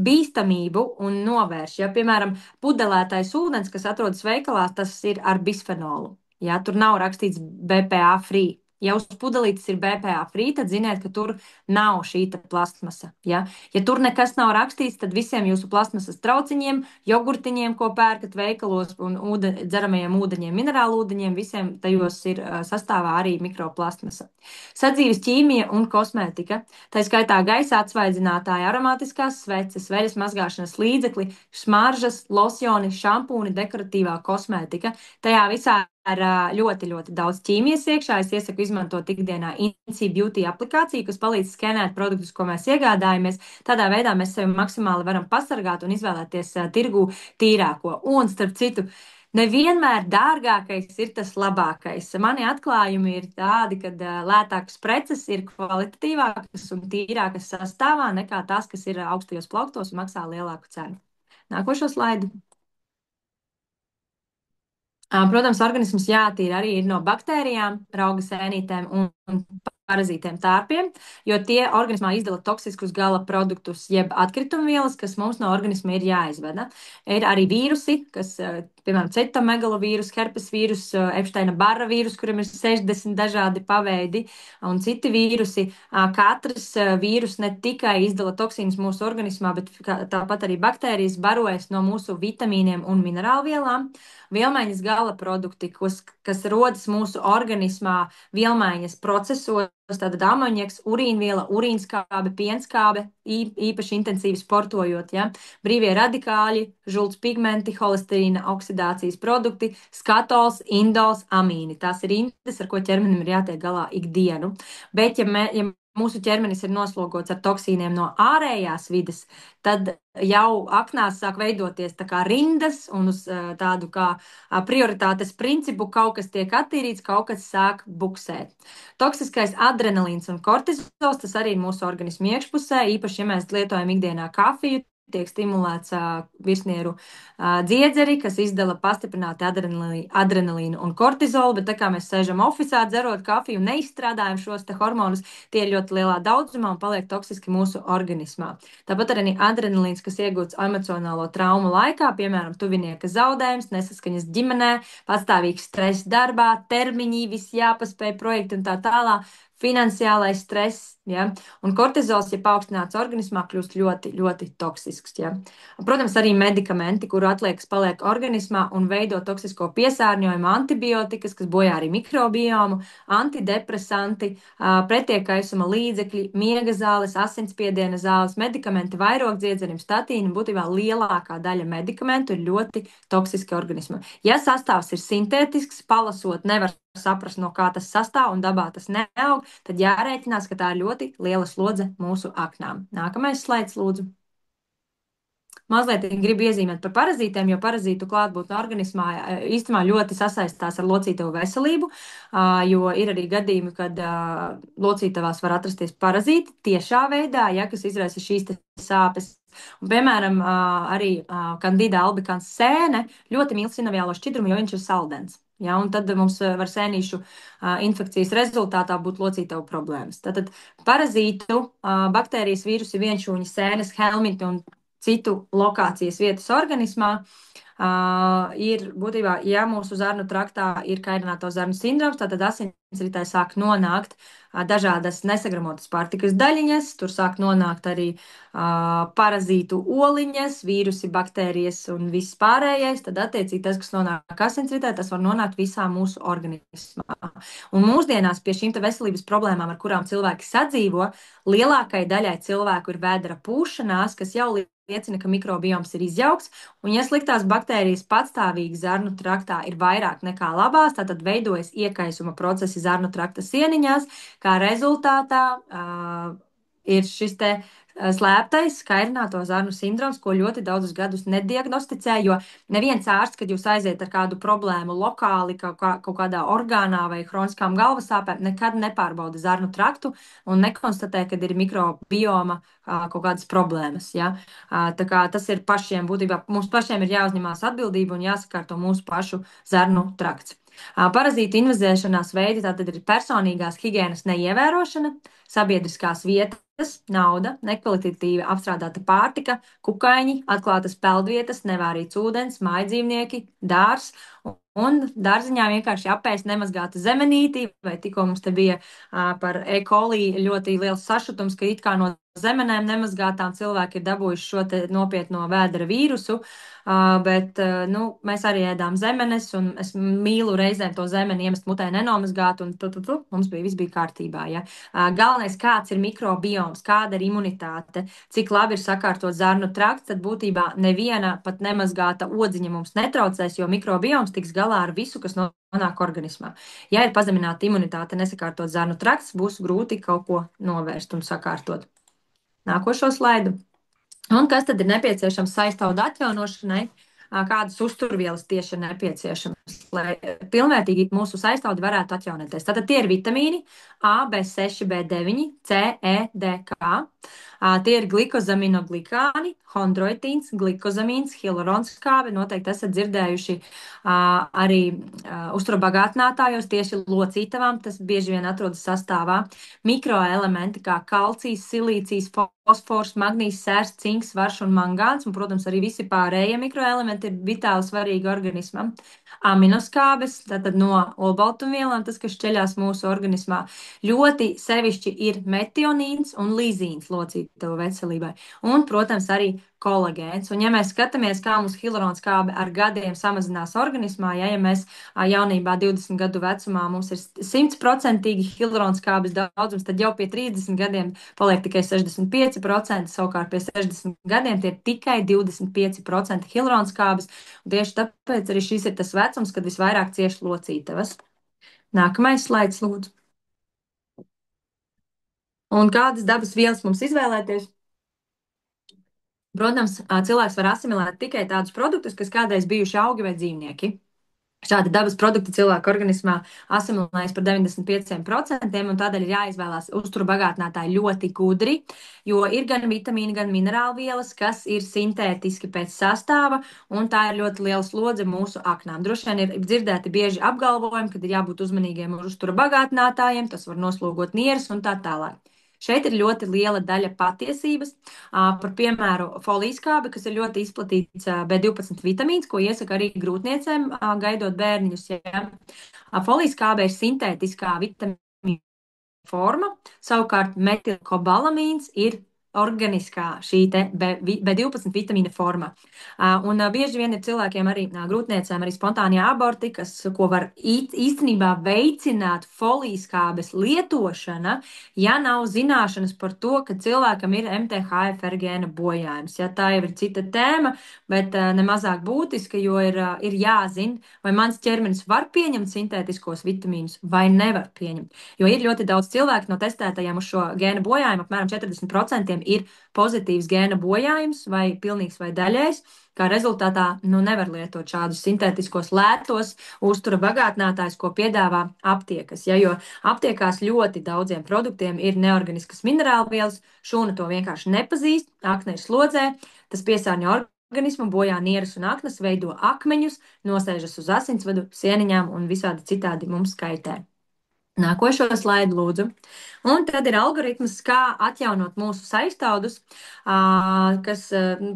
bīstamību un novērš. Ja, piemēram, pudelētais ūdens, kas atrodas veikalā, tas ir ar bisfenolu. Ja, tur nav rakstīts BPA free. Ja uz pudelītes ir BPA free, tad ziniet, ka tur nav šī plastmasa. Ja tur nekas nav rakstīts, tad visiem jūsu plastmasas trauciņiem, jogurtiņiem, ko pērkat veikalos, un dzeramajiem ūdeņiem, minerālu ūdeņiem, visiem tajos ir sastāvā arī mikroplastmasa. Sadzīves ķīmija un kosmētika. Tā skaitā gaisa atsvaidzinātāji, aromātiskās sveces, veļas mazgāšanas līdzekļi, smaržas, losjoni, šampūni, dekoratīvā kosmētika. Tajā visā ir ļoti, ļoti daudz ķīmijas iekšā. Es iesaku izmantot ikdienā Inci Beauty aplikāciju, kas palīdz skenēt produktus, ko mēs iegādājamies. Tādā veidā mēs sevi maksimāli varam pasargāt un izvēlēties tirgū tīrāko. Un, starp citu, nevienmēr dārgākais ir tas labākais. Mani atklājumi ir tādi, ka lētākas preces ir kvalitatīvākas un tīrākas sastāvā nekā tās, kas ir augstajos plauktos un maksā lielāku cenu. Nākošo slaidu. Protams, organisms jātīra arī no baktērijām, rauga sēnītēm un parazītiem tārpiem, jo tie organismā izdala toksiskus gala produktus, jeb atkritumvielas, kas mums no organisma ir jāizveda. Ir arī vīrusi, kas, piemēram, citomegalovīrus, herpes vīrus, Epsteina Barra vīrus, kuram ir 60 dažādi paveidi, un citi vīrusi. Katrs vīrus ne tikai izdala toksīnus mūsu organismā, bet tāpat arī baktērijas barojas no mūsu vitamīniem un minerālvielām. Vielmaiņas gala produkti, kas rodas mūsu organismā vielmaiņas procesos, tātad amoniaks, urīnviela, urīnskābe, pienskābe, īpaši intensīvi sportojot, ja? Brīvie radikāļi, žults pigmenti, holesterīna oksidācijas produkti, skatols, indols, amīni. Tās ir indes, ar ko ķermenim ir jātiek galā ikdienu. Bet, ja mūsu ķermenis ir noslogots ar toksīniem no ārējās vides, tad jau aknās sāk veidoties tā kā rindas un uz tādu kā prioritātes principu kaut kas tiek attīrīts, kaut kas sāk buksēt. Toksiskais adrenalīns un kortizols, tas arī ir mūsu organismu iekšpusē, īpaši, ja mēs lietojam ikdienā kafiju, tiek stimulēts virsnieru dziedzeri, kas izdala pastiprināti adrenalīnu un kortizolu, bet tā kā mēs sēžam ofisā, dzerot kafiju un neizstrādājam šos te hormonus, tie ir ļoti lielā daudzumā un paliek toksiski mūsu organismā. Tāpat arī adrenalīns, kas iegūts emocionālo traumu laikā, piemēram, tuvinieka zaudējums, nesaskaņas ģimenē, patstāvīgs stress darbā, termiņi, viss jāpaspēj projekti un tā tālāk. Finansiālais stress, ja? Un kortizols, ja paaugstināts organismā, kļūst ļoti, ļoti toksisks. Ja? Protams, arī medikamenti, kuru atliekas paliek organismā un veido toksisko piesārņojumu, antibiotikas, kas bojā arī mikrobiomu, antidepresanti, pretiekaisuma līdzekļi, miega zāles, asinsspiediena zāles, medikamenti vairogdziedzenim, statīni, būtībā lielākā daļa medikamentu ir ļoti toksiski organismam. Ja sastāvs ir sintētisks, palasot nevar saprast, no kā tas sastāv un dabā tas neaug, tad jārēķinās, ka tā ir ļoti liela slodze mūsu aknām. Nākamais slaids, lūdzu. Mazliet gribu iezīmēt par parazītiem, jo parazītu klātbūtne organismā īstenībā ļoti sasaistās ar locītavu veselību, jo ir arī gadījumi, kad locītavās var atrasties parazīti tiešā veidā, ja, kas izraisa šīs sāpes. Un, piemēram, arī Candida albicans sēne ļoti mīl sinoviālo šķidrumu, jo viņš ir saldens. Ja, un tad mums var sēnīšu infekcijas rezultātā būt locītavu problēmas. Tātad parazītu, baktērijas, vīrusi, vienšūņi, sēnes, helminti un citu lokācijas vietas organismā. Ir būtībā, ja mūsu zarnu traktā ir kairināto zarnu sindroms, tad asinsritē sāk nonākt dažādas nesagramotas pārtikas daļiņas, tur sāk nonākt arī parazītu oliņas, vīrusi, baktērijas un viss pārējais. Tad, attiecīgi, tas, kas nonāk asinsritē, tas var nonākt visā mūsu organismā. Un mūsdienās pie šīm veselības problēmām, ar kurām cilvēki sadzīvo, lielākai daļai cilvēku ir vēdera pūšanās, kas jau liecina, ka mikrobioms ir izjauks. Un, ja sliktās baktērijas patstāvīgi zarnu traktā ir vairāk nekā labās, tad veidojas iekaisuma procesi zarnu trakta sieniņās, kā rezultātā ir šis te slēptais kairināto zarnu sindroms, ko ļoti daudzus gadus nediagnosticē, jo neviens ārsts, kad jūs aiziet ar kādu problēmu lokāli, kaut kādā orgānā vai hroniskām galvasāpēm, nekad nepārbauda zarnu traktu un nekonstatē, ka ir mikrobioma kaut kādas problēmas. Ja? Tā kā tas ir pašiem, būtībā mums pašiem ir jāuzņemās atbildība un jāsakārto mūsu pašu zarnu trakts. Parazītu invazēšanās veidi tātad ir personīgās higienas neievērošana, sabiedriskās vietas, nauda, nekvalitatīvi apstrādāta pārtika, kukaiņi, atklātas peldvietas, nevārīts ūdens, mājdzīvnieki, dārs un dārziņā vienkārši apēst nemazgāta zemenīti, vai tikko mums te bija par E. coli ļoti liels sašutums, ka it kā no zemenēm nemazgātām cilvēki ir dabūjuši šo te nopietno vēdera vīrusu, bet nu, mēs arī ēdām zemenes, un es mīlu reizēm to zemeni iemest mutē nenomazgāt, un mums viss bija kārtībā. Ja? Galvenais, kāds ir mikrobioms, kāda ir imunitāte, cik labi ir sakārtot zarnu trakts, tad būtībā neviena pat nemazgāta odziņa mums netraucēs, jo mikrobioms tiks galā ar visu, kas nonāk organismā. Ja ir pazemināta imunitāte, nesakārtot zarnu trakts, būs grūti kaut ko novērst un sakārtot. Nākošo slaidu. Un kas tad ir nepieciešams saistāvdu atjaunošanai? Kādas uzturvielas tieši ir nepieciešamas, lai pilnvērtīgi mūsu saistāvdi varētu atjaunoties? Tātad tie ir vitamīni A, B6, B9, C, E, D, K. Tie ir glikozaminoglikāni, chondroitīns, glikozamīns, hialuronskābe. Noteikti esat dzirdējuši arī uzturbagātinātājos tieši locītavām. Tas bieži vien atrodas sastāvā. Mikroelementi kā kalcijs, silīcijas, fosfors, magnīzs, sērs, cinks, svarš un mangāns, un, protams, arī visi pārējie mikroelementi ir vitāli svarīgi organismam. Aminoskābes, tātad no olbaltumvielām, tas, kas šķeļās mūsu organismā, ļoti sevišķi ir metionīns un līzīns locītavu veselībai. Un, protams, arī kolagēns. Un, ja mēs skatāmies, kā mums hialuronskābe ar gadiem samazinās organismā, ja mēs jaunībā 20 gadu vecumā mums ir 100% hialuronskābes daudzums, tad jau pie 30 gadiem paliek tikai 65%, savukārt pie 60 gadiem tie ir tikai 25% hialuronskābes. Tieši tāpēc arī šis ir tas vecums, kad visvairāk cieš locītavas. Nākamais slaids, lūdzu. Un kādas dabas vielas mums izvēlēties? Protams, cilvēks var asimilēt tikai tādus produktus, kas kādreiz bijuši augi vai dzīvnieki. Šādi dabas produkti cilvēka organismā asimilējas par 95%, un tādēļ ir jāizvēlās uzturbagātinātāji ļoti gudri, jo ir gan vitamīni, gan minerālvielas, kas ir sintētiski pēc sastāva, un tā ir ļoti liela slodze mūsu aknām. Droši vien ir dzirdēti bieži apgalvojumi, ka ir jābūt uzmanīgiem ar uzturbagātinātājiem, tas var noslogot nieres un tā tālāk. Šeit ir ļoti liela daļa patiesības. Par piemēru folijas-skābe, kas ir ļoti izplatīts B12 vitamīns, ko iesaka arī grūtniecēm, gaidot bērniņus. Ja. Folijas-skābe ir sintētiskā vitamīna forma, savukārt metilkobalamīns ir organiskā šī te B12 vitamīna forma. Un bieži vien ir cilvēkiem arī grūtniecēm arī spontānie aborti, ko var īstenībā veicināt folijas-skābes lietošana, ja nav zināšanas par to, ka cilvēkam ir MTHFR gēna bojājums. Ja, tā jau ir cita tēma, bet nemazāk būtiska, jo ir jāzina, vai mans ķermenis var pieņemt sintētiskos vitamīnus vai nevar pieņemt. Jo ir ļoti daudz cilvēku no testētajiem uz šo gēna bojājumu, apmēram 40% ir pozitīvs gēna bojājums vai pilnīgs vai daļējs. Kā rezultātā nevar lietot šādus sintētiskos lētos uztura bagātinātājus, ko piedāvā aptiekas. Ja, jo aptiekās ļoti daudziem produktiem ir neorganiskas minerālvielas, šūna to vienkārši nepazīst, akne ir slodzē, tas piesārņo organismu, bojā nieres un aknas, veido akmeņus, nosēžas uz asinsvadu, sieniņām un visādi citādi mums kaitē. Nākošo slaidu lūdzu. Un tad ir algoritms, kā atjaunot mūsu saistaudus, kas,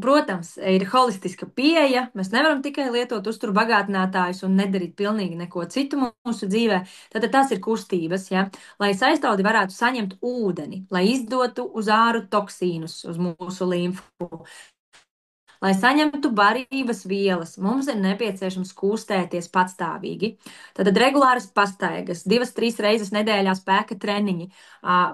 protams, ir holistiska pieeja. Mēs nevaram tikai lietot uzturu bagātinātājus un nedarīt pilnīgi neko citu mūsu dzīvē. Tad tās ir kustības, ja? Lai saistaudi varētu saņemt ūdeni, lai izdotu uz āru toksīnus, uz mūsu limfu. Lai saņemtu barības vielas, mums ir nepieciešams kustēties patstāvīgi. Tad regulāras pastaigas, 2-3 reizes nedēļā spēka treniņi,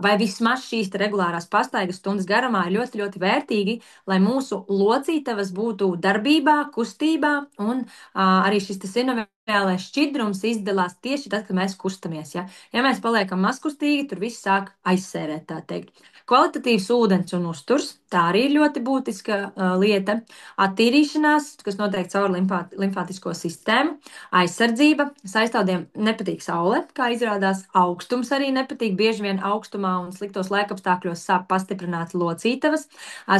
vai vismaz šīs regulārās pastaigas stundas garumā ir ļoti, ļoti vērtīgi, lai mūsu locītavas būtu darbībā, kustībā, un arī šis sinuvēlais šķidrums izdalās tieši tad, kad mēs kustamies. Ja mēs paliekam mazkustīgi, tur viss sāk aizsērēt, tā teikt. Kvalitatīvs ūdens un uzturs, tā arī ir ļoti būtiska lieta. Attīrīšanās, kas notiek caur limfātisko sistēmu, aizsardzība, saistaudiem nepatīk saule, kā izrādās, augstums arī nepatīk, bieži vien augstumā un sliktos laikapstākļos sāp pastiprināts locītavas,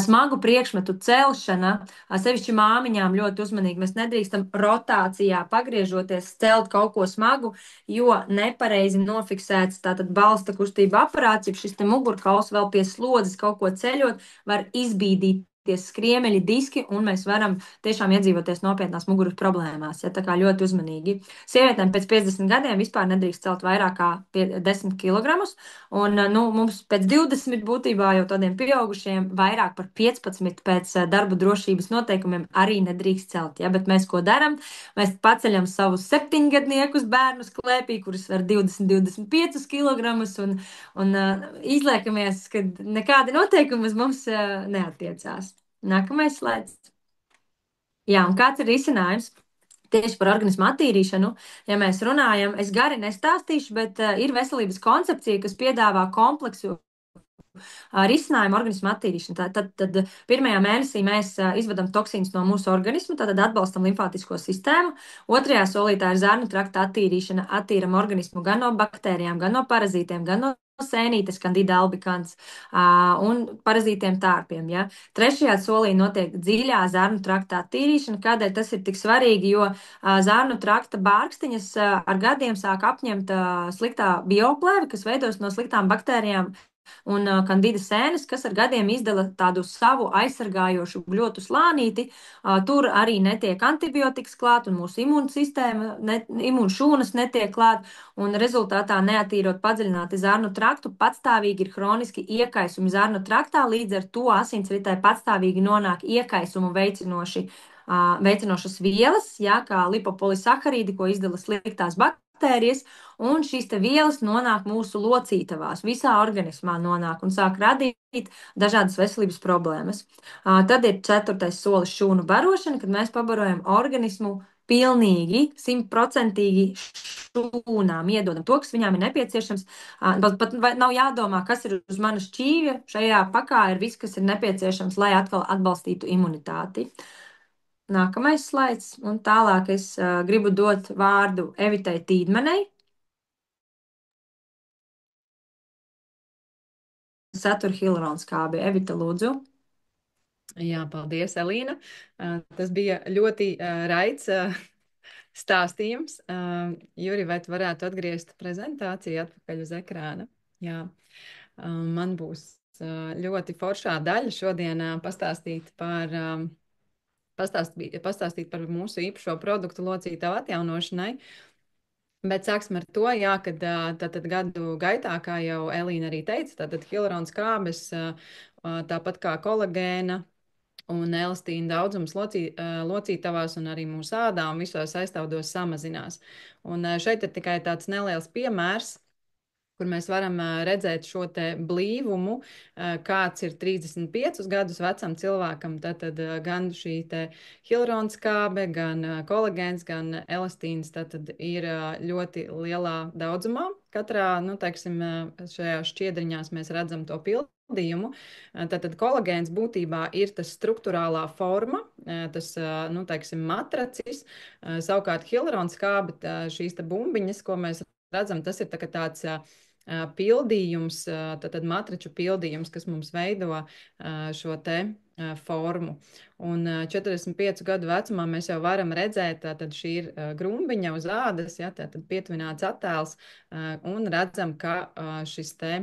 smagu priekšmetu celšana, sevišķi māmiņām ļoti uzmanīgi, mēs nedrīkstam rotācijā pagriežoties celt kaut ko smagu, jo nepareizi nofiksēts tātad balsta kustība aparāts, ja šis te mugurkauls vēl pie slodzes kaut ko ceļot, var izbīdīt skriemeļi, diski, un mēs varam tiešām iedzīvoties nopietnās muguras problēmās. Ja, tā kā ļoti uzmanīgi. Sievietēm pēc 50 gadiem vispār nedrīkst celt vairāk kā 10 kg, un mums pēc 20 būtībā jau tādiem pieaugušiem vairāk par 15 pēc darba drošības noteikumiem arī nedrīkst celt. Ja, bet mēs ko darām? Mēs paceļam savus 7-gadniekus bērnus klēpī, kurus var 20-25 kg, un izliekamies, ka nekādi noteikumi uz mums neatiecās. Nākamais slaids. Jā, un kāds ir risinājums? Tieši par organismu attīrīšanu, ja mēs runājam, es gari nestāstīšu, bet ir veselības koncepcija, kas piedāvā kompleksu risinājumu organismu attīrīšanu. Tad pirmajā mēnesī mēs izvedam toksīnus no mūsu organismu, tad atbalstam limfātisko sistēmu. Otrajā solītā ir zarnu trakta attīrīšana, attīram organismu gan no baktērijām, gan no parazītiem, gan no sēnītes, Candida albicans un parazītiem tārpiem. Ja. Trešajā solī notiek dziļā zarnu trakta attīrīšana. Kādēļ tas ir tik svarīgi? Jo zarnu trakta bārkstiņas ar gadiem sāk apņemt sliktā bioplēve, kas veidos no sliktām baktērijām un Candida sēnes, kas ar gadiem izdala tādu savu aizsargājošu gļotu slānīti. Tur arī netiek antibiotikas klāt, un mūsu imūnsistēma, imūnšūnas netiek klāt, un rezultātā neatīrot padziļināti zarnu traktu, patstāvīgi ir hroniski iekaisumi zarnu traktā, līdz ar to asinsritē patstāvīgi nonāk iekaisumu veicinošas vielas, jā, kā lipopolisaharīdi, ko izdala sliktās baktērijas, un šīs te vielas nonāk mūsu locītavās, visā organismā nonāk un sāk radīt dažādas veselības problēmas. Tad ir 4. solis šūnu barošana, kad mēs pabarojam organismu pilnīgi, 100% šūnām, iedodam to, kas viņām ir nepieciešams. Pat nav jādomā, kas ir uz manas šķīvja. Šajā pakā ir viss, kas ir nepieciešams, lai atkal atbalstītu imunitāti. Nākamais slaids, un tālāk es gribu dot vārdu Evitai Tīdmanei. Satura hialuronskābi. Evita, lūdzu. Jā, paldies, Elīna. Tas bija ļoti raids stāstījums. Juri, vai tu varētu atgriezt prezentāciju atpakaļ uz ekrāna? Jā, man būs ļoti foršā daļa šodien pastāstīt par mūsu īpašo produktu locītavu atjaunošanai. Bet sāksim ar to, jā, kad tātad gadu gaitā, kā jau Elīna arī teica, tātad hialuronskābes, tāpat kā kolagēna un elastīna daudzums locītavās un arī mūsu ādā un visos aizstāvdos samazinās. Un šeit ir tikai tāds neliels piemērs, kur mēs varam redzēt šo te blīvumu, kāds ir 35 gadus vecam cilvēkam. Tātad gan šī te hialuronskābe, gan kolagēns, gan elastīns tātad ir ļoti lielā daudzumā. Katrā, teiksim, šajā šķiedriņās mēs redzam to pildījumu. Tātad kolagēns būtībā ir tas struktūrālā forma, tas, teiksim, matracis. Savukārt hialuronskābe, šīs te bumbiņas, ko mēs redzam, tas ir tāds pildījums, tātad matriču pildījums, kas mums veido šo te formu. Un 45 gadu vecumā mēs jau varam redzēt, tātad šī ir grumbiņa uz ādas, ja, tātad pietuvināts attēls, un redzam, ka šis te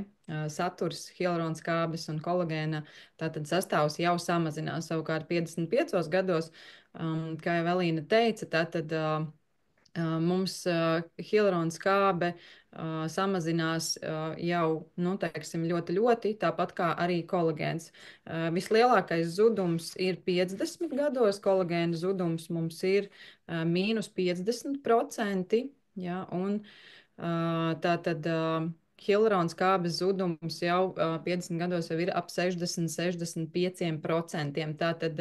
saturs, hialuronskābes un kolagēna tātad sastāvs jau samazinās. Savukārt 55 gados, kā jau Elīna teica, tātad mums hialuronskābe samazinās jau, nu, teiksim, ļoti, ļoti, tāpat kā arī kolagēns. Vislielākais zudums ir 50 gados, kolagēna zudums mums ir mīnus 50%, ja, un tātad hialuronskābes zudums jau 50 gados jau ir ap 60-65%. Tātad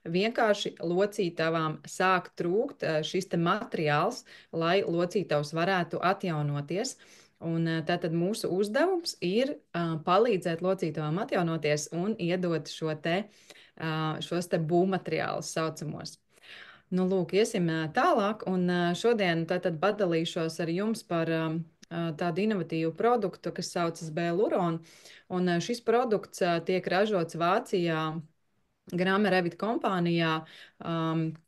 vienkārši locītavām sāk trūkt šis te materiāls, lai locītavs varētu atjaunoties. Un tātad mūsu uzdevums ir palīdzēt locītavām atjaunoties un iedot šos te būvmateriālus saucamos. Nu, lūk, iesim tālāk, un šodien tātad padalīšos ar jums par tādu inovatīvu produktu, kas saucas Beluron, un šis produkts tiek ražots Vācijā, Grāme Revit kompānijā,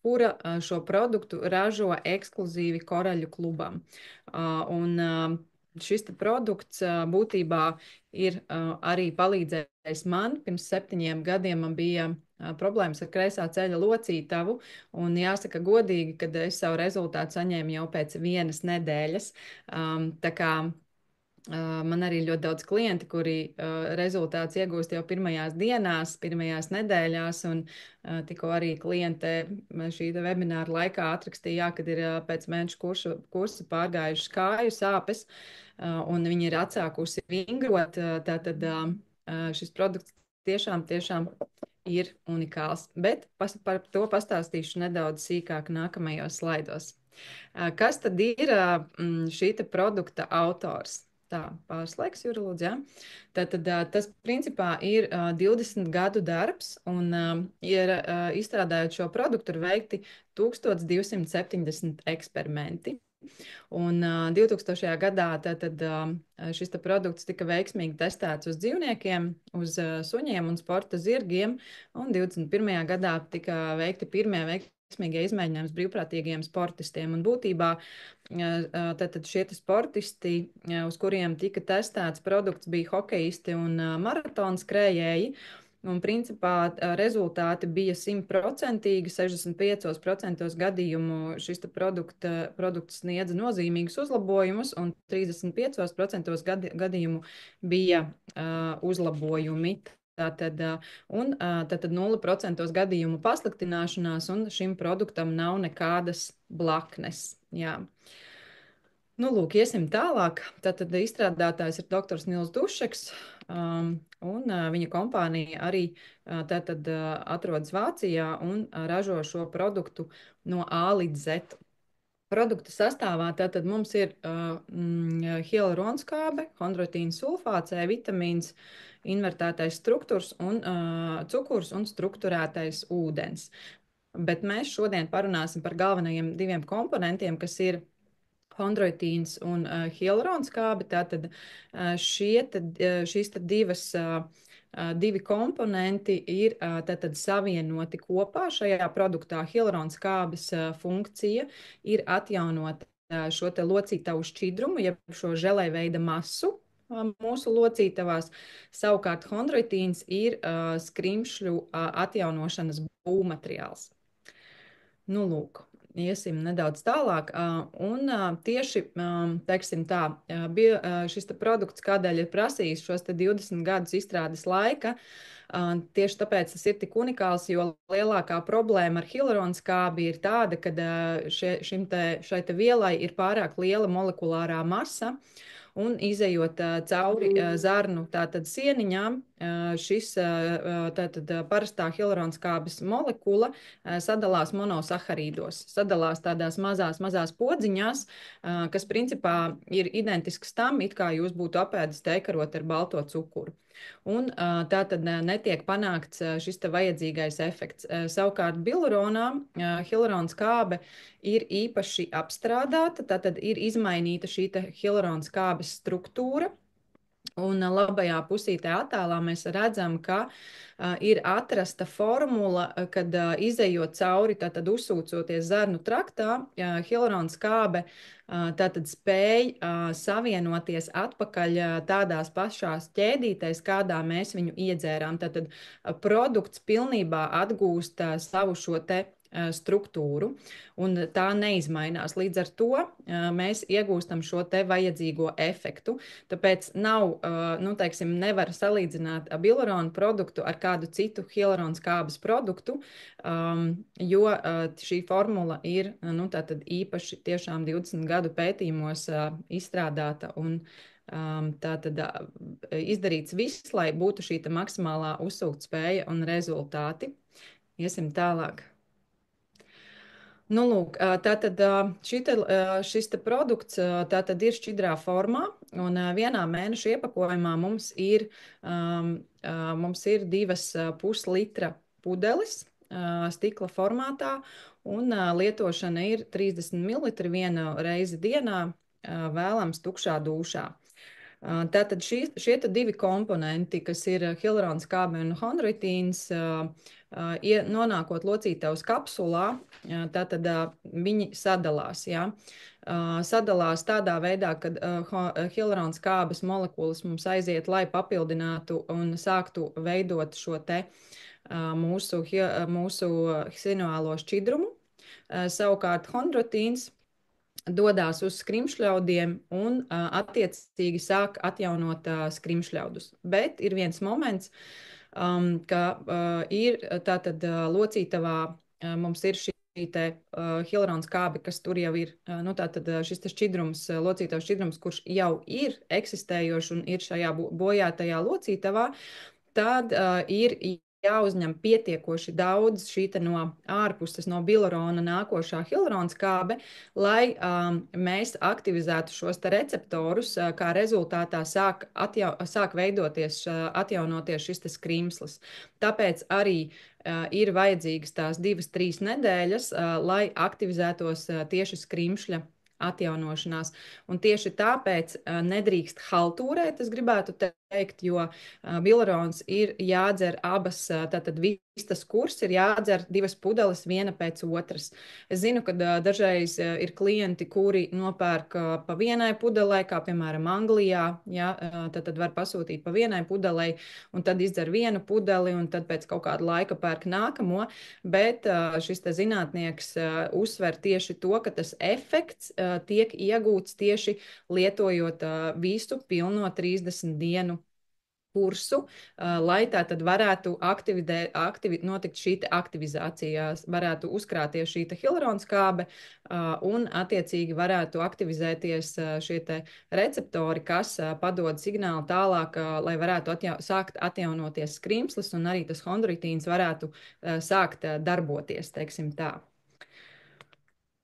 kura šo produktu ražo ekskluzīvi Koraļu klubam. Un šis produkts būtībā ir arī palīdzējis man. Pirms 7 gadiem man bija problēmas ar kreisā ceļa locītavu, un jāsaka godīgi, kad es savu rezultātu saņēmu jau pēc 1 nedēļas. Tā kā man arī ļoti daudz klienti, kuri rezultāts iegūst jau pirmajās dienās, pirmajās nedēļās, un tikko arī kliente šī webināra laikā atrakstīja, kad ir pēc mēnešu kursa pārgājušas kāju sāpes, un viņi ir atsākusi vingrot, tātad šis produkts tiešām ir unikāls. Bet par to pastāstīšu nedaudz sīkāk nākamajos slaidos. Kas tad ir šī produkta autors? Tā, pārslēgs, Jura, lūdzu, ja? Tātad tas principā ir 20 gadu darbs, un ir izstrādājot šo produktu, ir veikti 1270 eksperimenti. Un 2000. gadā tātad šis produkts tika veiksmīgi testēts uz dzīvniekiem, uz suņiem un sporta zirgiem, un 21. gadā tika veikti pirmie veiksmīgie izmēģinājumi brīvprātīgiem sportistiem. Un būtībā tātad šie sportisti, uz kuriem tika testēts produkts, bija hokejisti un maratona skrējēji. Un principā rezultāti bija 100%, 65% gadījumu šis produkts sniedza nozīmīgus uzlabojumus, un 35% gadījumu bija uzlabojumi. Tātad 0% gadījumu pasliktināšanās, un šim produktam nav nekādas blaknes. Jā. Nu, lūk, iesim tālāk. Tātad izstrādātājs ir doktors Nils Dušeks, un viņa kompānija arī tātad atrodas Vācijā un ražo šo produktu no A līdz Z. Produkta sastāvā tātad mums ir hialuronskābe, chondroitīna sulfāts, E vitamīns, invertētais struktūrs un cukurs un strukturētais ūdens. Bet mēs šodien parunāsim par galvenajiem 2 komponentiem, kas ir chondroitīns un hialuronskābe. Tātad šīs divi komponenti ir tātad savienoti kopā. Šajā produktā hialuronskābes funkcija ir atjaunot šo te locītavu šķidrumu, jeb šo želejveida masu mūsu locītavās. Savukārt chondroitīns ir skrimšļu atjaunošanas būvmateriāls. Nu, lūk, iesim nedaudz tālāk. Un tieši, teiksim tā, bija šis produkts, kādēļ ir prasījis šos 20 gadus izstrādes laika. Tieši tāpēc tas ir tik unikāls, jo lielākā problēma ar hialuronskābi ir tāda, ka šai vielai ir pārāk liela molekulārā masa, un izejot cauri zarnu tātad sieniņām, šis tātad parastā hialuronskābes molekula sadalās monosaharīdos, sadalās tādās mazās podziņās, kas principā ir identisks tam, it kā jūs būtu apēdis teikarot ar balto cukuru. Un tātad netiek panākts šis te vajadzīgais efekts. Savukārt Beluronā hialuronskābe ir īpaši apstrādāta, tātad ir izmainīta šī te hialuronskābes struktūra, Un labajā pusītē attēlā mēs redzam, ka ir atrasta formula, kad izejot cauri, tātad uzsūcoties zarnu traktā, hialurona skābe tātad spēj savienoties atpakaļ tādās pašās ķēdītēs, kādā mēs viņu iedzērām. Tātad produkts pilnībā atgūst savu šo te struktūru, un tā neizmainās. Līdz ar to mēs iegūstam šo te vajadzīgo efektu. Tāpēc nav, nu, teiksim, nevar salīdzināt bileronu produktu ar kādu citu hialurona skābes produktu, jo šī formula ir, nu, tātad īpaši tiešām 20 gadu pētījumos izstrādāta un tātad izdarīts viss, lai būtu šī maksimālā uzsūkt spēja un rezultāti. Iesim tālāk. Nu, lūk, tātad šis te produkts tātad ir šķidrā formā, un vienā mēneša iepakojumā mums ir 2,5 litra pudeles stikla formātā, un lietošana ir 30 ml vienu reizi dienā, vēlams tukšā dūšā. Tātad šie divi komponenti, kas ir hialurona skābe un chondroitīns, nonākot locītavas kapsulā, tātad viņi sadalās. Ja? Sadalās tādā veidā, ka hialurona skābes molekulas mums aiziet, lai papildinātu un sāktu veidot šo te mūsu sinuālo šķidrumu. Savukārt chondroitīns dodās uz skrimšļaudiem un attiecīgi sāk atjaunot skrimšļaudus. Bet ir viens moments, ka ir tātad locītavā mums ir šī te hialurona skābe, kas tur jau ir, nu tātad šis te šķidrums, locītavas šķidrums, kurš jau ir eksistējošs un ir šajā bojātajā locītavā, tad ir jāuzņem pietiekoši daudz šī no ārpuses, no bilerona nākošā hialurona skābe, lai mēs aktivizētu šos te receptorus, kā rezultātā sāk veidoties, atjaunoties šis te skrimslis. Tāpēc arī ir vajadzīgas tās 2-3 nedēļas, lai aktivizētos tieši skrimšļa atjaunošanās. Un tieši tāpēc nedrīkst haltūrēt, es gribētu teikt, jo bilerons ir jādzer abas, tātad vistas kurs ir jādzer 2 pudeles viena pēc otras. Es zinu, ka dažreiz ir klienti, kuri nopērk pa vienai pudelei, kā piemēram Anglijā, ja, tad var pasūtīt pa vienai pudelei un tad izdzer vienu pudeli un tad pēc kaut kāda laika pērk nākamo, bet šis te zinātnieks uzsver tieši to, ka tas efekts tiek iegūts tieši lietojot visu pilno 30 dienu kursu, lai tā tad varētu notikt šī aktivizācija, varētu uzkrāties šī hialurona skābe un attiecīgi varētu aktivizēties šie te receptori, kas padod signālu tālāk, lai varētu sākt atjaunoties skrimslis un arī tas chondroitīns varētu sākt darboties, teiksim tā.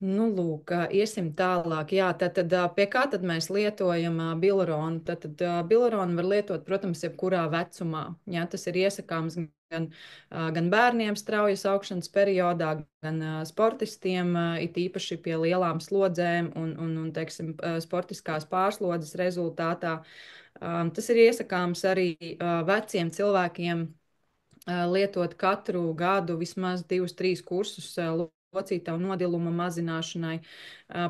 Nu, lūk, iesim tālāk. Jā, tad pie kā tad mēs lietojam bileronu? Tad bileronu var lietot, protams, jebkurā vecumā. Jā, tas ir iesakāms gan bērniem straujas augšanas periodā, gan sportistiem, it īpaši pie lielām slodzēm un teiksim, sportiskās pārslodzes rezultātā. Tas ir iesakāms arī veciem cilvēkiem lietot katru gadu vismaz 2-3 kursus locītavu nodiluma mazināšanai.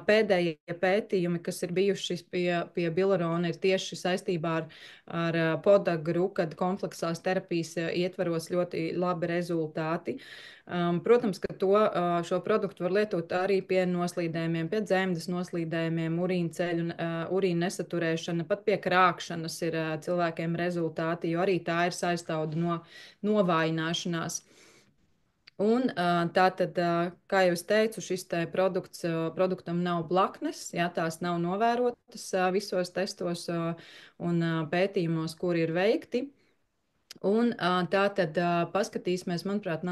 Pēdējie pētījumi, kas ir bijuši pie bilerona, ir tieši saistībā ar podagru, kad kompleksās terapijas ietvaros ļoti labi rezultāti. Protams, ka šo produktu var lietot arī pie noslīdējumiem, pie dzemdes noslīdējumiem, urīna ceļu, urīna nesaturēšana, pat pie krākšanas ir cilvēkiem rezultāti, jo arī tā ir saistauda no novājināšanās. Un tātad, kā jau es teicu, šis te produktam nav blaknes, jā, tās nav novērotas visos testos un pētījumos, kuri ir veikti. Un tātad paskatīsimies, manuprāt,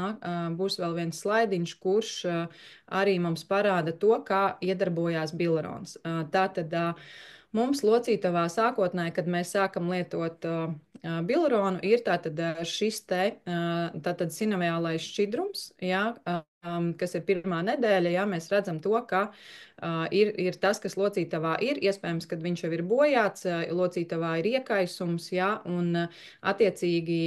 būs vēl viens slaidiņš, kurš arī mums parāda to, kā iedarbojās bilerons. Tātad mums locītavā sākotnēji, kad mēs sākam lietot bilironu, ir tātad šis te tātad sinoviālais šķidrums, jā, kas ir pirmā nedēļa, jā, mēs redzam to, ka ir tas, kas locītavā ir, iespējams, kad viņš jau ir bojāts, locītavā ir iekaisums, jā, un attiecīgi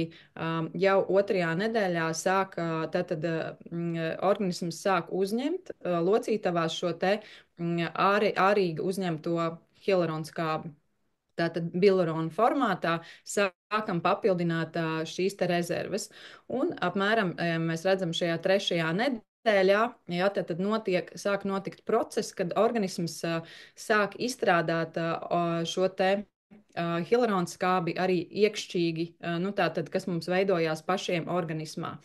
jau otrajā nedēļā sāk, tātad organisms sāk uzņemt locītavās šo te ārīgi uzņemto hialuronskābi. Tātad bilironu formātā sākam papildināt šīs te rezerves. Un apmēram mēs redzam šajā trešajā nedēļā, jā, tad sāk notikt process, kad organisms sāk izstrādāt šo te hialuronskābi arī iekšķīgi, nu tātad, kas mums veidojās pašiem organismā.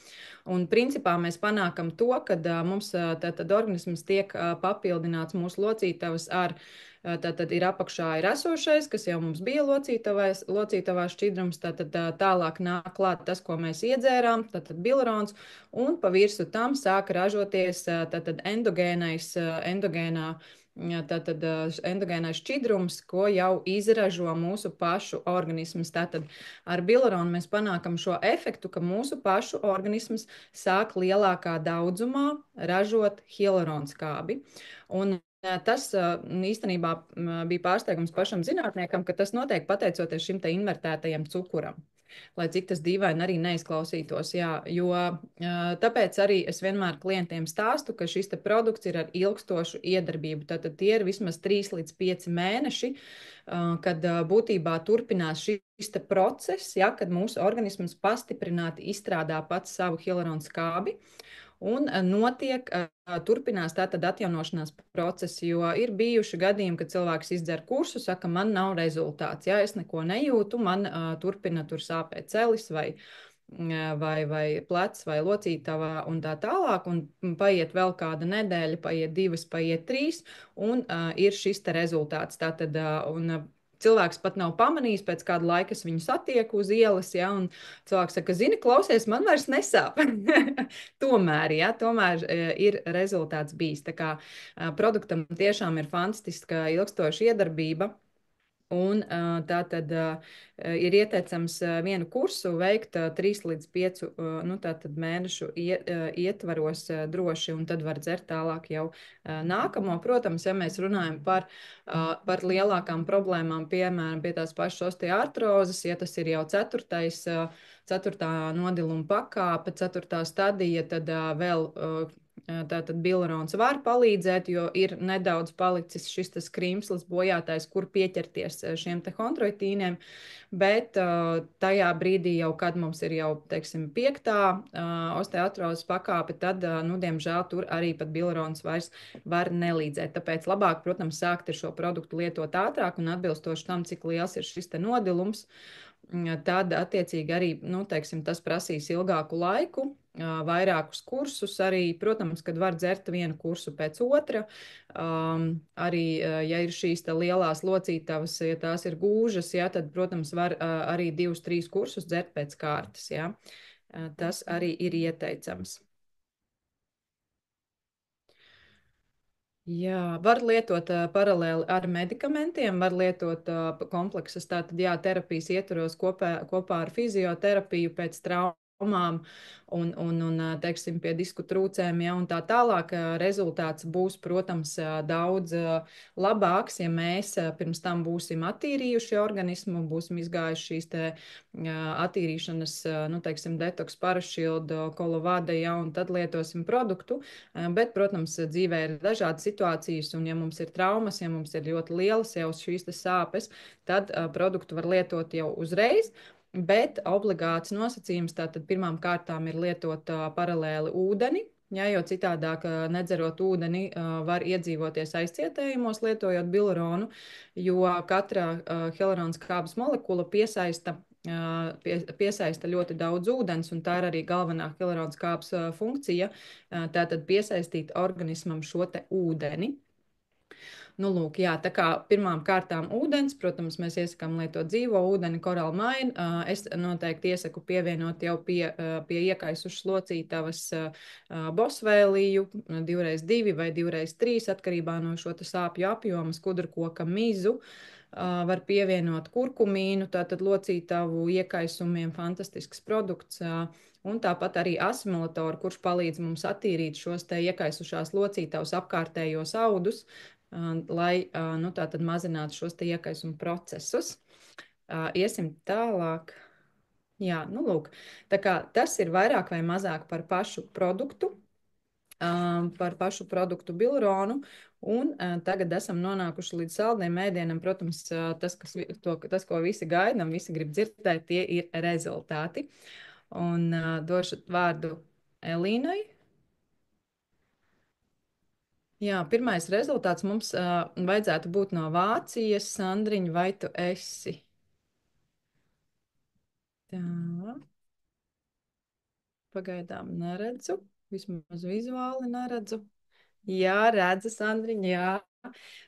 Un principā mēs panākam to, ka mums tātad organisms tiek papildināts mūsu locītavas ar tātad ir apakšā ir esošais, kas jau mums bija locītavā šķidrums, tātad tālāk nāk klāt tas, ko mēs iedzērām, tātad bilirons, un pa virsu tam sāk ražoties tātad endogēnais šķidrums, ko jau izražo mūsu pašu organisms. Tātad ar bilironu mēs panākam šo efektu, ka mūsu pašu organisms sāk lielākā daudzumā ražot hialuronskābi. Un tas īstenībā bija pārsteigums pašam zinātniekam, ka tas notiek pateicoties šim te invertētajam cukuram. Lai cik tas dīvaini arī neizklausītos, jā, jo tāpēc arī es vienmēr klientiem stāstu, ka šis te produkts ir ar ilgstošu iedarbību. Tātad tie ir vismaz 3 līdz 5 mēneši, kad būtībā turpinās šis te process, ja, kad mūsu organisms pastiprināti izstrādā pats savu hialuronskābi. Un turpinās tātad atjaunošanās procesi, jo ir bijuši gadījumi, kad cilvēks izdzer kursu, saka, man nav rezultāts, ja es neko nejūtu, man turpina tur sāpēt celis vai plecs vai locītavā un tā tālāk, un paiet vēl kāda nedēļa, paiet 2, paiet 3, un ir šis te rezultāts. Tātad, cilvēks pat nav pamanījis, pēc kāda laika es viņu satieku uz ielas, ja, un cilvēks saka, zini, klausies, man vairs nesāp. Tomēr ir rezultāts bijis. Tā kā produktam tiešām ir fantastiska ilgstoša iedarbība. Un tā tad ir ieteicams vienu kursu veikt 3 līdz 5 nu, mēnešu ietvaros droši, un tad var dzert tālāk jau nākamo. Protams, ja mēs runājam par lielākām problēmām, piemēram, pie tās pašas osteoartrozes, ja tas ir jau 4. nodiluma pakāpe, 4. stadija, tad vēl tātad bilirons var palīdzēt, jo ir nedaudz palicis šis tas krimslis bojātais, kur pieķerties šiem te chondroitīniem, bet tajā brīdī jau, kad mums ir jau, teiksim, 5. osteoartrozes pakāpe, tad, nu, diemžēl tur arī pat bilirons vairs var nelīdzēt. Tāpēc labāk, protams, sākt ar šo produktu lietot ātrāk un atbilstoši tam, cik liels ir šis te nodilums. Tad, attiecīgi, arī, nu, teiksim, tas prasīs ilgāku laiku, vairākus kursus arī, protams, kad var dzert vienu kursu pēc otra. Arī, ja ir šīs lielās locītavas, ja tās ir gūžas, ja, tad, protams, var arī 2, 3 kursus dzert pēc kārtas. Ja. Tas arī ir ieteicams. Jā, var lietot paralēli ar medikamentiem, var lietot kompleksas, tātad, jā, terapijas ietvaros kopā ar fizioterapiju pēc traumām un teiksim, pie disku trūcēm, ja, un tā tālāk. Rezultāts būs, protams, daudz labāks, ja mēs pirms tam būsim attīrījuši organismu, būsim izgājuši šīs te attīrīšanas, nu, teiksim, detoks, parašildu, kolovada, ja, un tad lietosim produktu, bet, protams, dzīvē ir dažādas situācijas, un ja mums ir traumas, ja mums ir ļoti lielas jau šīs te sāpes, tad produktu var lietot jau uzreiz. Bet obligāts nosacījums tātad pirmām kārtām ir lietot paralēli ūdeni, ja, jo citādāk nedzerot ūdeni var iedzīvoties aizcietējumos, lietojot bilironu, jo katra hialuronskābes molekula piesaista ļoti daudz ūdens, un tā ir arī galvenā hialuronskābes funkcija, tātad piesaistīt organismam šo te ūdeni. Nu, lūk, jā, tā kā pirmām kārtām ūdens, protams, mēs iesakām lietot dzīvo ūdeni, korālu mainu. Es noteikti iesaku pievienot jau pie iekaisušas locītavas bosvēliju, 2x2 vai 2x3, atkarībā no šo sāpju apjoma, skudrkoka mizu. Var pievienot kurkumīnu, tātad locītavu iekaisumiem fantastisks produkts. Un tāpat arī asimilatoru, kurš palīdz mums attīrīt šos te iekaisušās locītavas apkārtējos audus, lai nu, tātad mazinātu šos te iekaisuma procesus. Iesim tālāk. Jā, nu lūk, tā kā tas ir vairāk vai mazāk par pašu produktu, bilronu. Un tagad esam nonākuši līdz saldiem ēdienam. Protams, tas, ko visi gaidām, visi grib dzirdēt, tie ir rezultāti. Un došu vārdu Elīnai. Jā, pirmais rezultāts mums vajadzētu būt no Vācijas. Sandriņa, vai tu esi? Tā. Pagaidām neredzu. Vismaz vizuāli neredzu. Jā, redzu, Sandriņa, jā.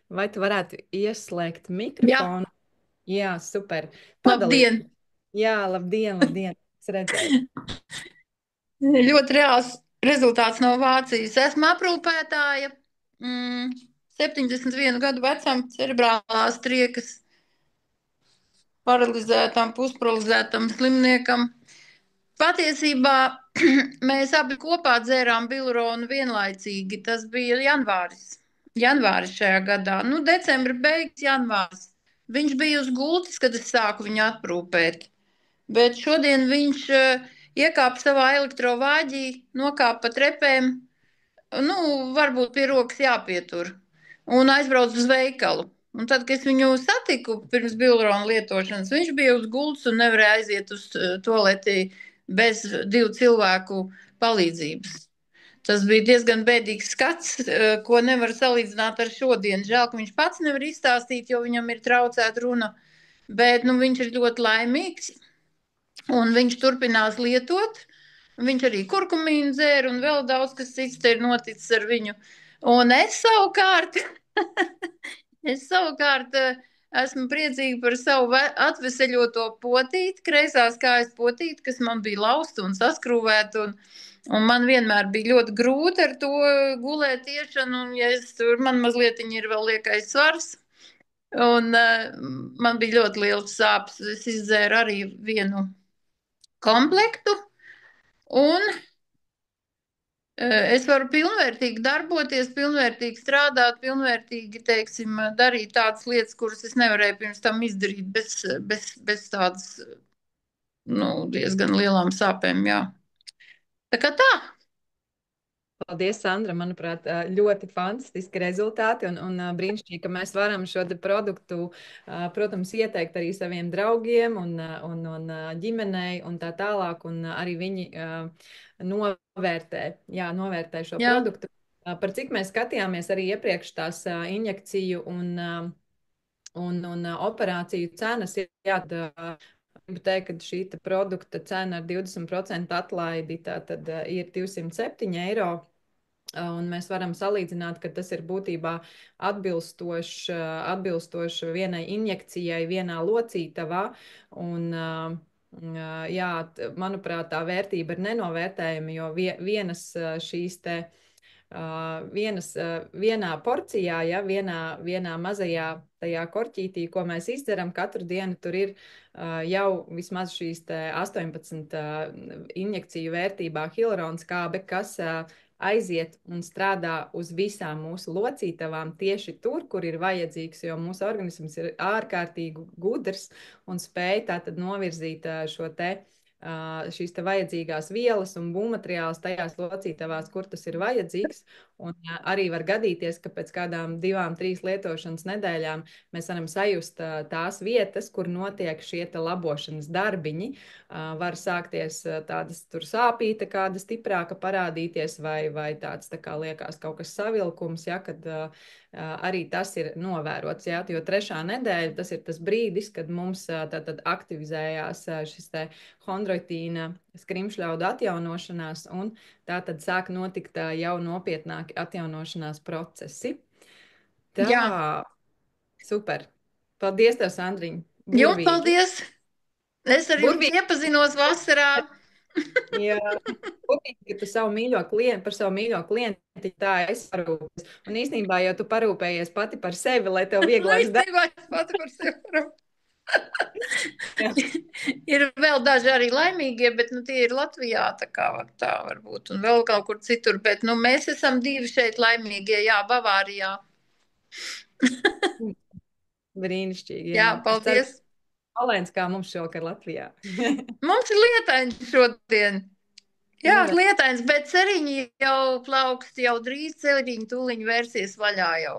Vai tu varētu ieslēgt mikrofonu? Jā, super. Labdien! Jā, labdien. Es redzēju. Ļoti reāls rezultāts no Vācijas. Esmu aprūpētāja 71 gadu vecam, cerebrālās triekas paralizētam, pusparalizētam slimniekam. Patiesībā mēs abi kopā dzērām bilronu vienlaicīgi. Tas bija janvāris šajā gadā. Nu, decembra beigas, janvāris. Viņš bija uz gultas, kad es sāku viņu aprūpēt. Bet šodien viņš iekāpa savā elektrovāģī, nokāpa pa trepēm, nu, varbūt pie rokas jāpietur, un aizbrauc uz veikalu. Un tad, kad es viņu satiku pirms bilrona lietošanas, viņš bija uz gultas un nevarēja aiziet uz toaleti bez 2 cilvēku palīdzības. Tas bija diezgan bēdīgs skats, ko nevar salīdzināt ar šodien. Žēl, ka viņš pats nevar izstāstīt, jo viņam ir traucēta runa, bet nu, viņš ir ļoti laimīgs. Un viņš turpinās lietot. Viņš arī kurkumīnu dzēra un vēl daudz kas cits te ir noticis ar viņu. Un es savukārt esmu priecīga par savu atveseļoto potīti, kreisās kājas potīti, kas man bija lausta un saskrūvēta. Un man vienmēr bija ļoti grūti ar to gulēt iešanu. Un, ja man mazliet ir vēl liekais svars. Un man bija ļoti liels sāpes. Es izdzēru arī vienu komplektu, un es varu pilnvērtīgi darboties, pilnvērtīgi strādāt, pilnvērtīgi, teiksim, darīt tādas lietas, kuras es nevarēju pirms tam izdarīt bez tādas, nu, diezgan lielām sāpēm, jā. Tā kā tā. Paldies, Sandra. Manuprāt, ļoti fantastiski rezultāti un brīnišķīgi, ka mēs varam šo produktu, protams, ieteikt arī saviem draugiem un ģimenei un tā tālāk, un arī viņi novērtē šo produktu. Par cik mēs skatījāmies arī iepriekš tās injekciju un operāciju cenas, gribu teikt, ka šī produkta cena ar 20% atlaidi tad ir 207 eiro. Un mēs varam salīdzināt, ka tas ir būtībā atbilstoši vienai injekcijai vienā locītavā. Un, jā, manuprāt, tā vērtība ir nenovērtējama, jo vienas šīs te vienā porcijā, ja, vienā mazajā tajā korķītī, ko mēs izdzeram katru dienu, tur ir jau vismaz šīs 18 injekciju vērtībā hialuronskābe, kas aiziet un strādā uz visām mūsu locītavām tieši tur, kur ir vajadzīgs, jo mūsu organisms ir ārkārtīgi gudrs un spēj tātad novirzīt šīs vajadzīgās vielas un būvmateriālus tajās locītavās, kur tas ir vajadzīgs. Un arī var gadīties, ka pēc kādām 2-3 lietošanas nedēļām mēs varam sajust tās vietas, kur notiek šie labošanas darbiņi. Var sākties tādas tur sāpīta, kāda stiprāka parādīties, vai tāds tā kā liekas kaut kas savilkums, ja, kad arī tas ir novērots, ja, jo 3. nedēļa tas ir tas brīdis, kad mums tātad aktivizējās šis hondroitīna skrimšļaudu atjaunošanās, un tā tad sāk notikt jau nopietnāki atjaunošanās procesi. Tā, Jā, super. Paldies tev, Sandriņ. ļoti Burvīgi. paldies! Es ar jums Burvīgi. iepazinos vasarā. Jā, burvīgi, ka tu par savu mīļo klienti tā parūpējies. Un īstenībā jau tu parūpējies pati par sevi, lai tev vieglāks darbs. Īstenībā es pati par sevi varu. Jā. Ir vēl daži arī laimīgie, bet tie ir Latvijā, tā varbūt, un vēl kaut kur citur. Bet mēs esam divi šeit laimīgie, jā, Bavārijā. Brīnišķīgi. Jā, paldies. Alēns, kā mums šovakar Latvijā. Mums ir lietains šodien. Jā, lietains, bet ceriņi jau plaukst, jau drīz ceriņi tūliņ vērsies vaļā jau.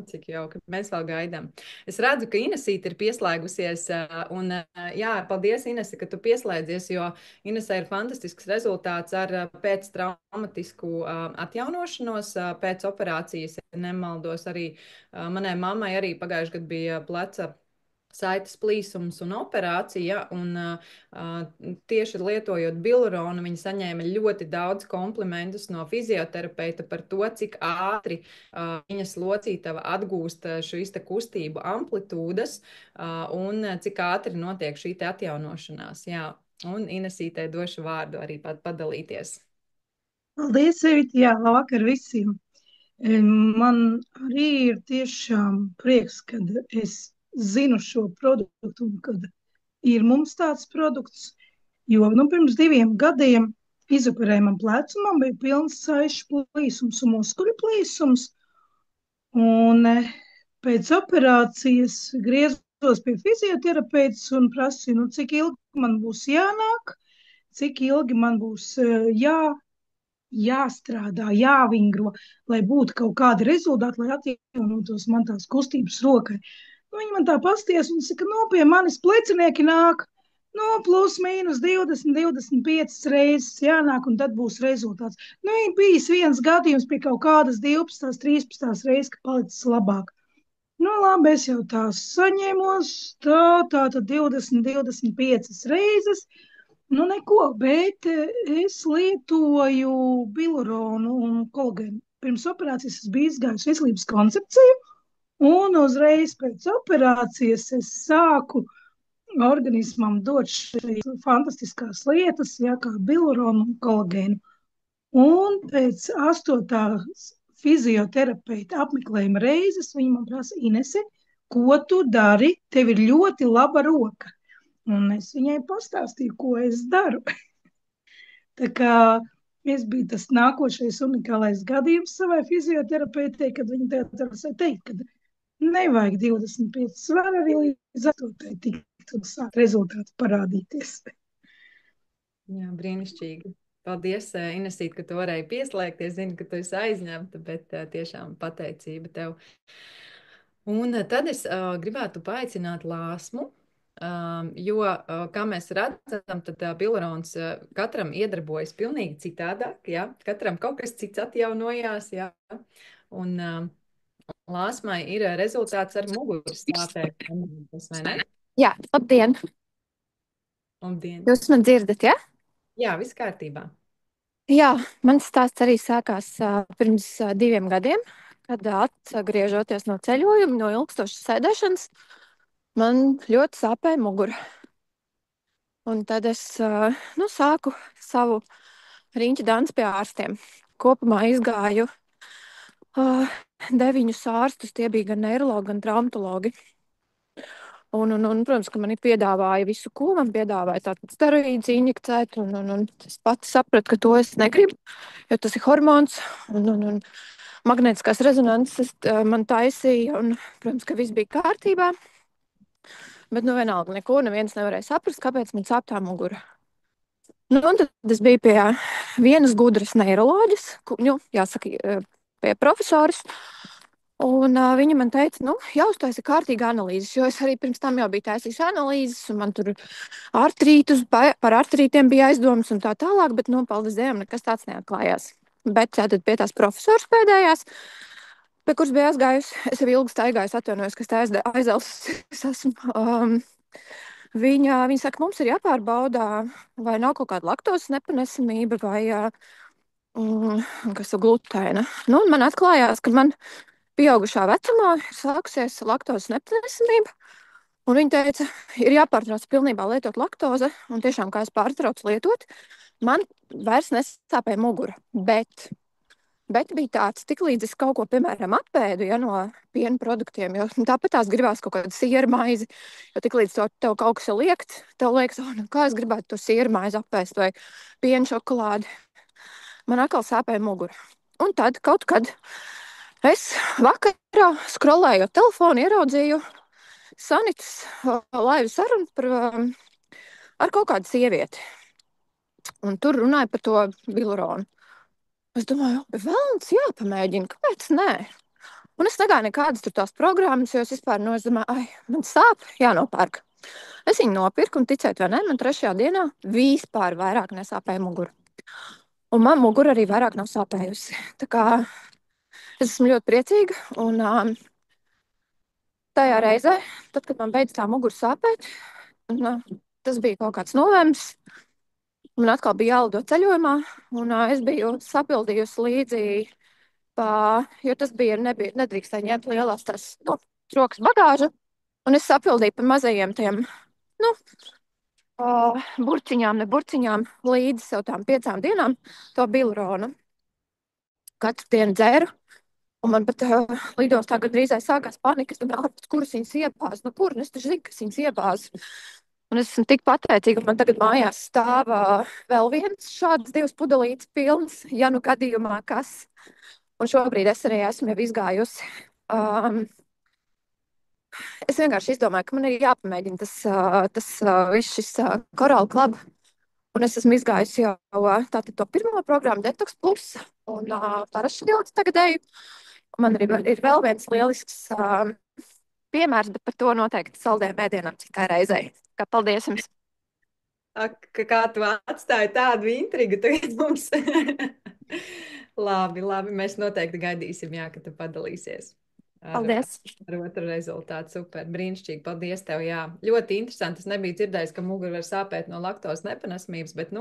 Cik jauki. Mēs vēl gaidām. Es redzu, ka Inesīte ir pieslēgusies. Un, jā, paldies, Inese, ka tu pieslēdzies, jo Inesē ir fantastisks rezultāts ar pēctraumatisku atjaunošanos pēc operācijas. Ja nemaldos, arī manai mammai arī pagājuši gadu bija pleca saites plīsums un operācija, un tieši lietojot biluronu, viņa saņēma ļoti daudz komplimentus no fizioterapeita par to, cik ātri viņas locītava atgūst šīs te kustību amplitūdas, un cik ātri notiek šī te atjaunošanās. Jā. Un Inesītei došu vārdu arī padalīties. Paldies, Evita. Jā, labvakar visiem. Man arī ir tiešām prieks, kad es zinu šo produktu un kad ir mums tāds produkts, jo pirms 2 gadiem izoperēja man plecu, man bija pilns saišu plīsums un muskuļu plīsums, un pēc operācijas griezos pie fizioterapeits un prasīju, cik ilgi man būs jānāk, cik ilgi man būs jāstrādā, jāvingro, lai būtu kaut kādi rezultāti, lai atjaunotos man tās kustības rokai. Viņi man tā pasties un saka, pie manis plecinieki nāk, plus mīnus 20, 25 reizes jānāk, un tad būs rezultāts. Ir bijis viens gadījums pie kaut kādas 12, 13 reizes, ka palicis labāk. Labi, es jau tās saņēmos, tātad 20, 25 reizes, neko, bet es lietoju biluronu un kolagēnu. Pirms operācijas es biju izgājusi veselības koncepciju, un uzreiz pēc operācijas es sāku organismam dot šīs fantastiskās lietas, kā biluronu un kolagēnu. Un pēc 8. fizioterapeita apmeklējuma reizes viņa man prasa, Inese, ko tu dari? Tev ir ļoti laba roka. Un es viņai pastāstīju, ko es daru. Tā kā es biju tas nākošais unikālais gadījums savai fizioterapeitei, kad viņa teica, ka nevajag 25, var arī līdz 8. tikt un sākt rezultāti parādīties. Jā, brīnišķīgi. Paldies, Inesīt, ka tu varēji pieslēgties. Zinu, ka tu esi aizņemta, bet tiešām pateicība tev. Un tad es gribētu paaicināt Lāsmu, jo, kā mēs redzam, tad bilurons katram iedarbojas pilnīgi citādāk. Ja? Katram kaut kas cits atjaunojās. Ja? Un Lāsmai ir rezultāts ar muguras sāpēm, vai ne? Jā, labdien! Labdien! Jūs man dzirdat, ja? Jā, viss kārtībā. Jā, mans stāsts arī sākās pirms 2 gadiem, kad atgriežoties no ceļojuma, no ilgstošas sēdēšanas, man ļoti sāpēja mugura. Un tad es sāku savu riņķu dansu pie ārstiem. Kopumā izgāju 9 ārstus, tie bija gan neirologi, gan traumatologi. Un, protams, ka man piedāvāja visu, ko man piedāvāja, tātad steroīdus injekcēt, un es pati sapratu, ka to es negribu, jo tas ir hormons, un magnētiskās rezonances man taisīja, un, protams, ka viss bija kārtībā, bet, vienalga, neviens nevarēja saprast, kāpēc man sāp tā mugura. Un tad es biju pie vienas gudras neiroloģis, jāsaka, pie profesoras, un viņa man teica, jāuztaisa kārtīga analīzes, jo es arī pirms tam jau biju taisījis analīzes, un man tur par artrītiem bija aizdomas un tā tālāk, bet, paldies Dievam, nekas tāds neatklājās. Bet tātad pie tās profesoras pēdējās, pie kuras bija aizgājusi, es jau ilgi staigāju, atvainojos, ka es aizelsis esmu. Viņa saka, mums ir jāpārbauda, vai nav kaut kāda laktozes nepanesamība vai kas ir glutēna. Un man atklājās, ka man pieaugušā vecumā ir sākusies laktozes nepanesamība. Un viņa teica, ir jāpārtrauc pilnībā lietot laktozi. Un tiešām, kā es pārtraucu lietot, man vairs nesāpēja mugura. Bet bija tāds, tik līdz es kaut ko, piemēram, apēdu no piena produktiem, jo tāpat tās gribās kaut kādu sieru maizi, jo tik līdz tev kaut kas ir liekt, tev liekas, kā es gribētu to sieru maizi apēst vai piena šokolādi. Man atkal sāpēja mugura. Un tad kaut kad es vakarā skrolējot telefonu ieraudzīju Sanitas laivu sarunu ar kaut kādu sievieti. Un tur runāja par to biluronu. Es domāju, velns jāpamēģina, kāpēc nē? Un es negāju nekādas tur tās programmas, jo es vispār domāju, man sāp, jānopērk. Es viņu nopirku un ticēt vai ne, man 3. dienā vispār vairāk nesāpēja mugura. Un man mugura arī vairāk nav sāpējusi. Tā kā es esmu ļoti priecīga. Un tajā reizē, tad, kad man beidz tā mugura sāpēt, un, tas bija kaut kāds novembris, man atkal bija jālido ceļojumā, un es biju sapildījusi līdzi, jo tas nedrīkstēja ņemt lielās tās rokas bagāža, un es sapildīju pa mazajiem tiem, burciņām, ne burciņām, līdzi sev tām 5 dienām to biluronu. Katru dienu dzēru, un man pat lidostā gandrīz sākās panika, es domāju, kuras viņas iebāz, kur, es taču zinu, kas viņas iebāz. Un es esmu tik pateicīga, ka man tagad mājās stāv vēl viens šāds 2 pudelītes pilns, ja nu gadījumā kas. Un šobrīd es arī esmu jau izgājusi. Es vienkārši izdomāju, ka man ir jāpamēģina tas viss šis Coral Club. Un es esmu izgājusi jau tātad to pirmo programmu Detox Plus un parašķilti tagad eju. Man arī ir vēl viens lielisks piemērs, bet par to noteikti saldējiem ēdienam citai reizei. Paldies jums! Kā tu atstāji tādu intrigu tagad mums? Labi, mēs noteikti gaidīsim, ka tu padalīsies. Paldies! Ar otru rezultātu, super, brīnišķīgi, paldies tev, jā. Ļoti interesanti, es nebiju dzirdējis, ka mugura var sāpēt no laktozes nepanesmības, bet,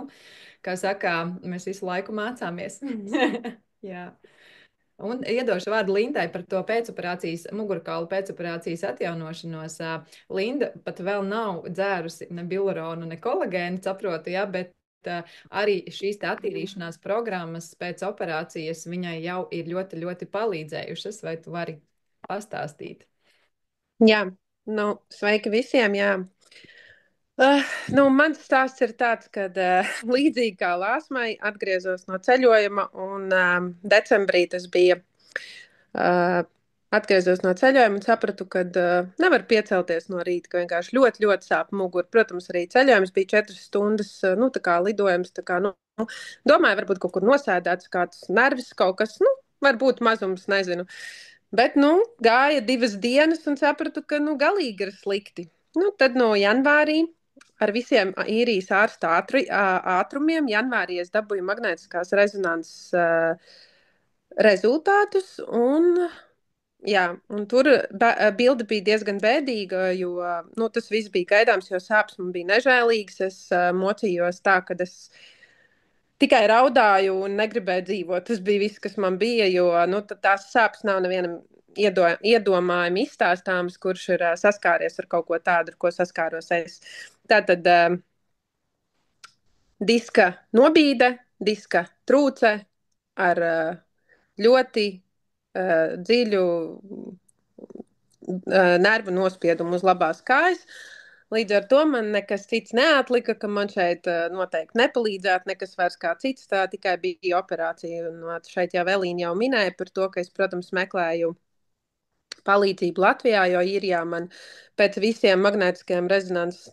kā saka, mēs visu laiku mācāmies. Jā. Un iedošu vārdu Lindai par to mugurkaulu pēcoperācijas atjaunošanos. Linda pat vēl nav dzērusi ne biluronu, ne kolagēnu, saprotu, bet arī šīs attīrīšanās programmas pēc operācijas viņai jau ir ļoti, ļoti palīdzējušas. Vai tu vari pastāstīt? Jā, sveiki visiem, jā. Mans stāsts ir tāds, ka līdzīgi kā Lāsmai atgriezos no ceļojuma, un decembrī tas bija. Atgriezos no ceļojuma un sapratu, ka nevar piecelties no rīta, ka vienkārši ļoti, ļoti sāp mugura. Protams, arī ceļojums bija 4 stundas, tā kā lidojums, tā kā, domāju, varbūt kaut kur nosēdēts kāds nervis, kaut kas, varbūt mazums, nezinu. Bet, gāja 2 dienas un sapratu, ka, galīgi ir slikti. Tad no janvārī ar visiem īrijas ārsta ātrumiem janvārī es dabūju magnētiskās rezonanses rezultātus, un tur bilde bija diezgan bēdīga, jo tas viss bija gaidāms, jo sāpes man bija nežēlīgas. Es mocījos tā, ka es tikai raudāju un negribēju dzīvot. Tas bija viss, kas man bija, jo tās sāpes nav nevienam iedomājumi izstāstāms, kurš ir saskāries ar kaut ko tādu, ar ko saskāros es. Tātad diska nobīde, diska trūce ar ļoti dziļu nervu nospiedumu uz labās kājas. Līdz ar to man nekas cits neatlika, ka man šeit noteikti nepalīdzētu nekas vairs kā cits, tā tikai bija operācija. Un šeit jau Elīna jau minēja par to, ka es, protams, meklēju palīdzību Latvijā, jo īrijā man pēc visiem magnētiskajiem rezonanses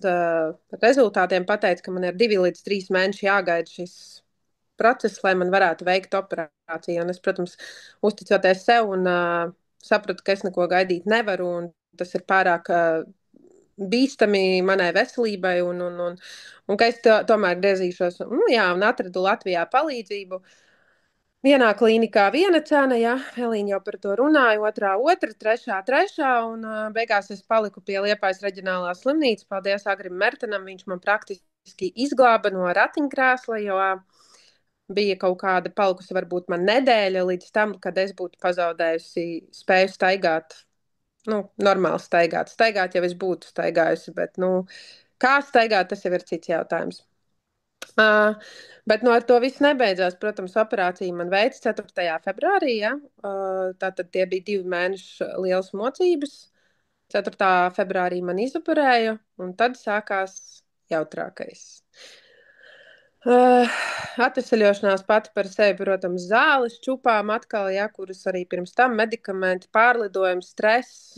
rezultātiem pateica, ka man ir 2 līdz 3 mēneši jāgaida šis process, lai man varētu veikt operāciju. Un es, protams, uzticoties sev un sapratu, ka es neko gaidīt nevaru, un tas ir pārāk bīstami manai veselībai, un ka es tomēr griezīšos, un atradu Latvijā palīdzību. Vienā klīnikā viena cena, Elīna jau par to runāja, otrā, trešā, un beigās es paliku pie Liepājas reģionālās slimnīcas. Paldies Agrim Mertenam, viņš man praktiski izglāba no ratiņkrēsla, jo bija kaut kāda palikusi varbūt man nedēļa līdz tam, kad es būtu pazaudējusi spēju staigāt. Nu, normāli staigāt. Staigāt jau es būtu staigājusi, bet, nu, kā staigāt, tas jau ir cits jautājums. Bet ar to viss nebeidzās. Protams, operācija man veica 4. februārī. Ja? Tātad tie bija 2 mēnešu lielas mocības. 4. februārī man izoperēja, un tad sākās jautrākais. Atvesaļošanās pati par sevi, protams, zāles, čupām atkal, ja, kuras arī pirms tam medikamenti, pārlidojums, stress,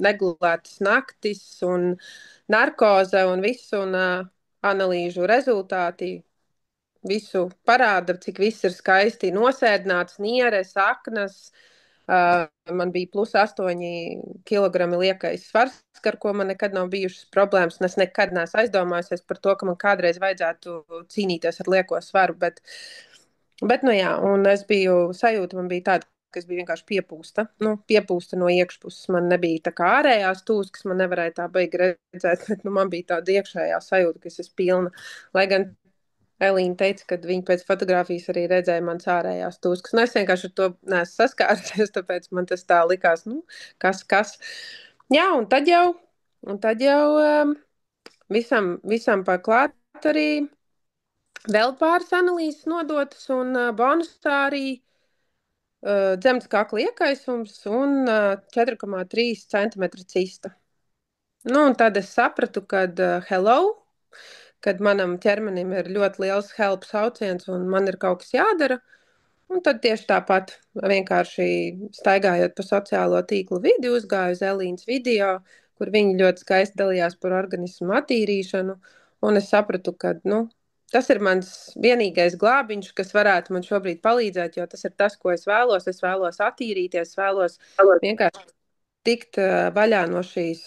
negulētas naktis un narkoze un viss, un analīžu rezultāti visu parāda, cik viss ir skaisti nosēdināts, nieres, aknas. Man bija +8 kilogrami liekais svars, ar ko man nekad nav bijušas problēmas. Es nekad neesmu aizdomājusies par to, ka man kādreiz vajadzētu cīnīties ar lieko svaru. Bet nu jā, un es biju sajūta, man bija tāda, ka es biju vienkārši piepūsta. Nu, piepūsta no iekšpuses. Man nebija tā kā ārējās tūskas, man nevarēja tā baigi redzēt, bet man bija tāda iekšējā sajūta, ka es esmu pilna. Lai gan Elīna teica, ka viņa pēc fotografijas arī redzēja manas ārējās tūskas. Nu, es vienkārši ar to neesmu saskārusies, tāpēc man tas tā likās, nu, kas. Jā, un tad jau visam pārklāt arī vēl pāris analīzes nodotas, un bonusā arī dzemdas kakla iekaisums un 4,3 cm cista. Nu, un tad es sapratu, kad manam ķermenim ir ļoti liels help sauciens un man ir kaut kas jādara. Un tad tieši tāpat vienkārši staigājot pa sociālo tīklu vidi, uzgāju uz Elīnas video, kur viņi ļoti skaisti dalījās par organismu attīrīšanu. Un es sapratu, ka tas ir mans vienīgais glābiņš, kas varētu man šobrīd palīdzēt, jo tas ir tas, ko es vēlos. Es vēlos attīrīties, vēlos vienkārši tikt vaļā no šīs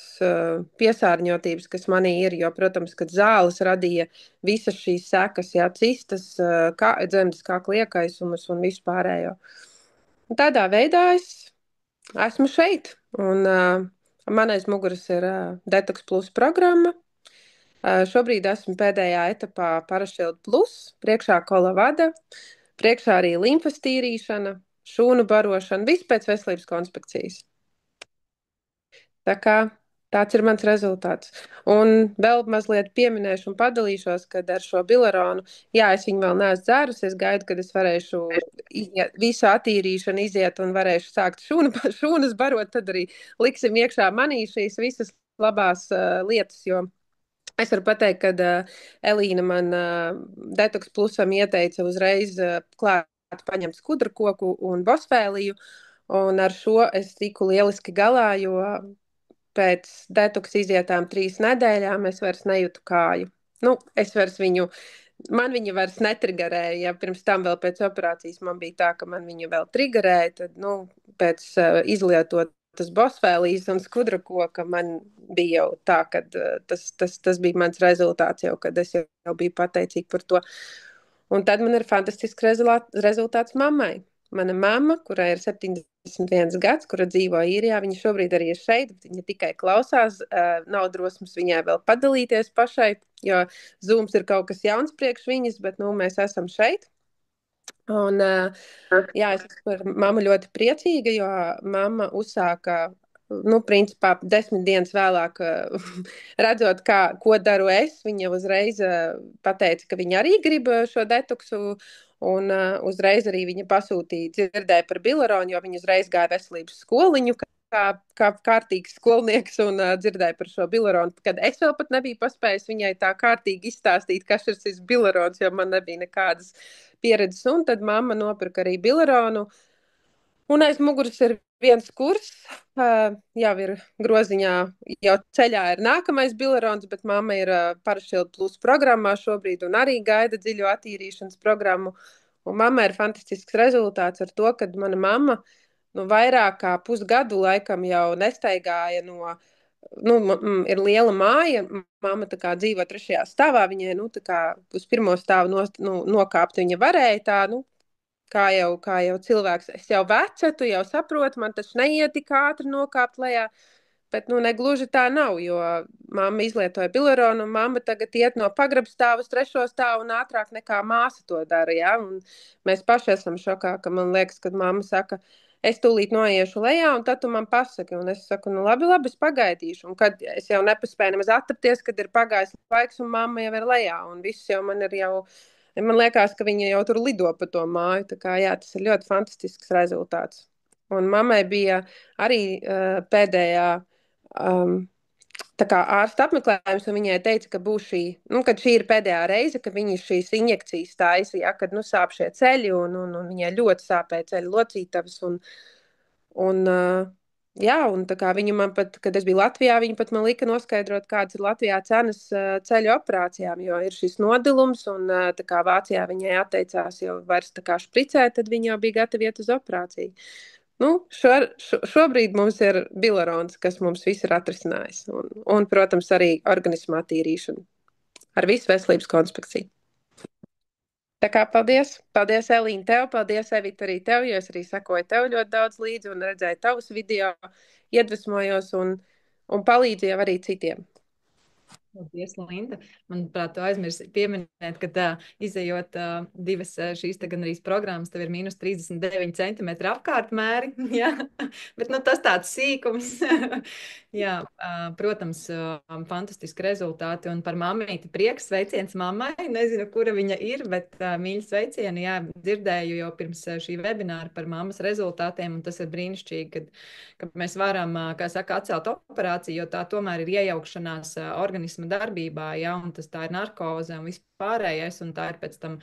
piesārņotības, kas manī ir. Jo, protams, kad zāles radīja visas šīs sekas, jā, cistas, dzemdas kakla iekaisumus un visu pārējo. Un tādā veidā es esmu šeit. Un man aiz muguras ir Detox Plus programma. Šobrīd esmu pēdējā etapā Parašild Plus, priekšā kolavada, priekšā arī limfas tīrīšana, šūnu barošana, viss pēc veselības konspekcijas. Tā kā tāds ir mans rezultāts. Un vēl mazliet pieminēšu un padalīšos, kad ar šo bileronu, jā, es viņu vēl neesmu dzērusi, es gaidu, kad es varēšu visu attīrīšanu iziet un varēšu sākt šūnas barot, tad arī liksim iekšā manī šīs visas labās lietas, jo es varu pateikt, ka Elīna man Detox Plusam ieteica uzreiz klāt paņemt skudrakoku un bosfēliju, un ar šo es tiku lieliski galā, jo pēc detoks izietām 3 nedēļām es vairs nejūtu kāju. Nu, man viņa vairs netrigerēja. Ja pirms tam vēl pēc operācijas man bija tā, ka man viņa vēl trigerēja, tad, pēc izlietotas bosfēlijas un skudrakoka man bija jau tā, ka tas bija mans rezultāts jau, kad es jau biju pateicīga par to. Un tad man ir fantastisks rezultāts mammai. Mana mamma, kurai ir 71 gads, kura dzīvo īrijā, viņa šobrīd arī ir šeit, bet viņa tikai klausās, nav drosmas viņai vēl padalīties pašai, jo Zooms ir kaut kas jauns priekš viņas, bet mēs esam šeit. Un jā, es esmu par mammu ļoti priecīga, jo mamma uzsāka, principā 10 dienas vēlāk, redzot, ko daru es, viņa uzreiz pateica, ka viņa arī grib šo detoksu. Un uzreiz arī viņa dzirdēja par bileronu, jo viņa uzreiz gāja veselības skoliņu kā kārtīgs skolnieks un dzirdēja par šo bileronu. Kad es vēl pat nebiju paspējis viņai tā kārtīgi izstāstīt, kas ir šis bilerons, jo man nebija nekādas pieredzes. Un tad mamma nopirka arī bileronu. Un aiz muguras ir viens kurs, jau ir groziņā, jau ceļā ir nākamais bilerons, bet mamma ir Parašild Plus programmā šobrīd un arī gaida dziļo attīrīšanas programmu. Un mamma ir fantastisks rezultāts ar to, ka mana mamma vairāk kā pusgadu laikam jau nestaigāja ir liela māja, mamma tā kā dzīvo 3. stāvā, viņai tā kā uz 1. stāvu nokāpt viņa varēja tā, kā jau cilvēks, es jau veca, tu jau saproti, man taču neiet tik ātri nokāpt lejā, Bet negluži tā nav, jo mamma izlietoja bilironu, un mamma tagad iet no pagrabstāva uz 3. stāvu un ātrāk nekā māsa to dara. Ja? Un mēs paši esam šokā, ka man liekas, kad mamma saka, es tūlīt noiešu lejā, un tad tu man pasaki. Un es saku, labi, es pagaidīšu. Un kad es jau nepaspēju nemaz atrapties, kad ir pagājis laiks, un mamma jau ir lejā. Un viss jau man ir jau, man liekas, ka viņa jau tur lido pa to māju. Tā kā jā, tas ir ļoti fantastisks rezultāts. Un mammai bija arī pēdējā tā kā ārsta apmeklējums, un viņai teica, ka būs kad šī ir pēdējā reize, kad viņa šīs injekcijas taisa, ja, kad sāp šie ceļi, un viņai ļoti sāpēja ceļu locītavas, un tā kā viņa man pat, kad es biju Latvijā, viņa pat man lika noskaidrot, kādas ir Latvijā cenas ceļu operācijām, jo ir šis nodilums, un tā kā Vācijā viņai atteicās jau vairs tā kā špricēt, tad viņa jau bija gatava iet uz operāciju. Šobrīd mums ir bilerons, kas mums viss ir atrisinājis. Un, protams, arī organismā tīrīšana ar visu veselības konspekciju. Tā kā paldies. Paldies, Elīna, tev. Paldies, Evita, arī tev, jo es arī sekoju tev ļoti daudz līdzi un redzēju tavus video, iedvesmojos un palīdzēju arī citiem. Paldies, Linda. Manuprāt, tu aizmirsi pieminēt, ka izejot divas šīs gan arī programmas, tev ir mīnus 39 centimetri apkārtmēri, jā, bet tas tāds sīkums. Jā, protams, fantastiski rezultāti, un par mammīti prieks, sveiciens mammai, nezinu, kura viņa ir, bet mīļi sveicieni, jā, dzirdēju jau pirms šī webināra par mammas rezultātiem, un tas ir brīnišķīgi, kad mēs varam, kā saka, atcelt operāciju, jo tā tomēr ir iejaukšanās organisma darbībā, ja, un tā ir narkoze un viss pārējais, un tā ir pēc tam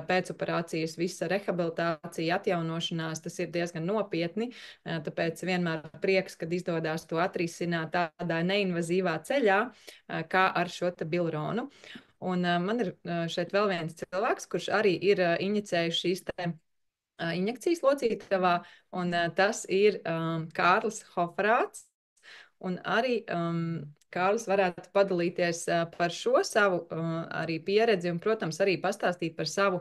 pēcoperācijas visa rehabilitācija, atjaunošanās, tas ir diezgan nopietni, tāpēc vienmēr prieks, kad izdodas to atrisināt tādā neinvazīvā ceļā, kā ar šo bilironu. Un man ir šeit vēl viens cilvēks, kurš arī ir injicējis šīs injekcijas locītavā, un tas ir Kārlis Hoferāts. Un arī Kārlis varētu padalīties par šo savu arī pieredzi un, protams, arī pastāstīt par savu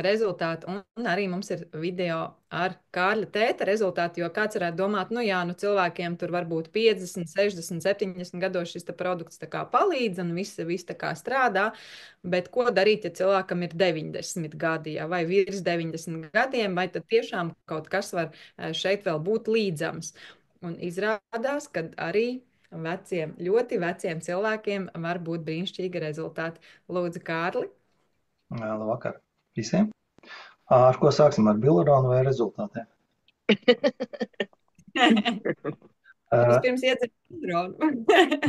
rezultātu. Un arī mums ir video ar Kārļa tēta rezultātu, jo kāds varētu domāt, cilvēkiem tur varbūt 50, 60, 70 gados šis produkts tā kā palīdz un viss tā kā strādā, bet ko darīt, ja cilvēkam ir 90 gadi, vai virs 90 gadiem, vai tad tiešām kaut kas var šeit vēl būt līdzams. Un izrādās, ka arī ļoti veciem cilvēkiem var būt brīnišķīgi rezultāti. Lūdzu, Kārli. Labvakar visiem. Ar ko sāksim, ar bilironu vai rezultātiem? Vispirms iedzert bilironu.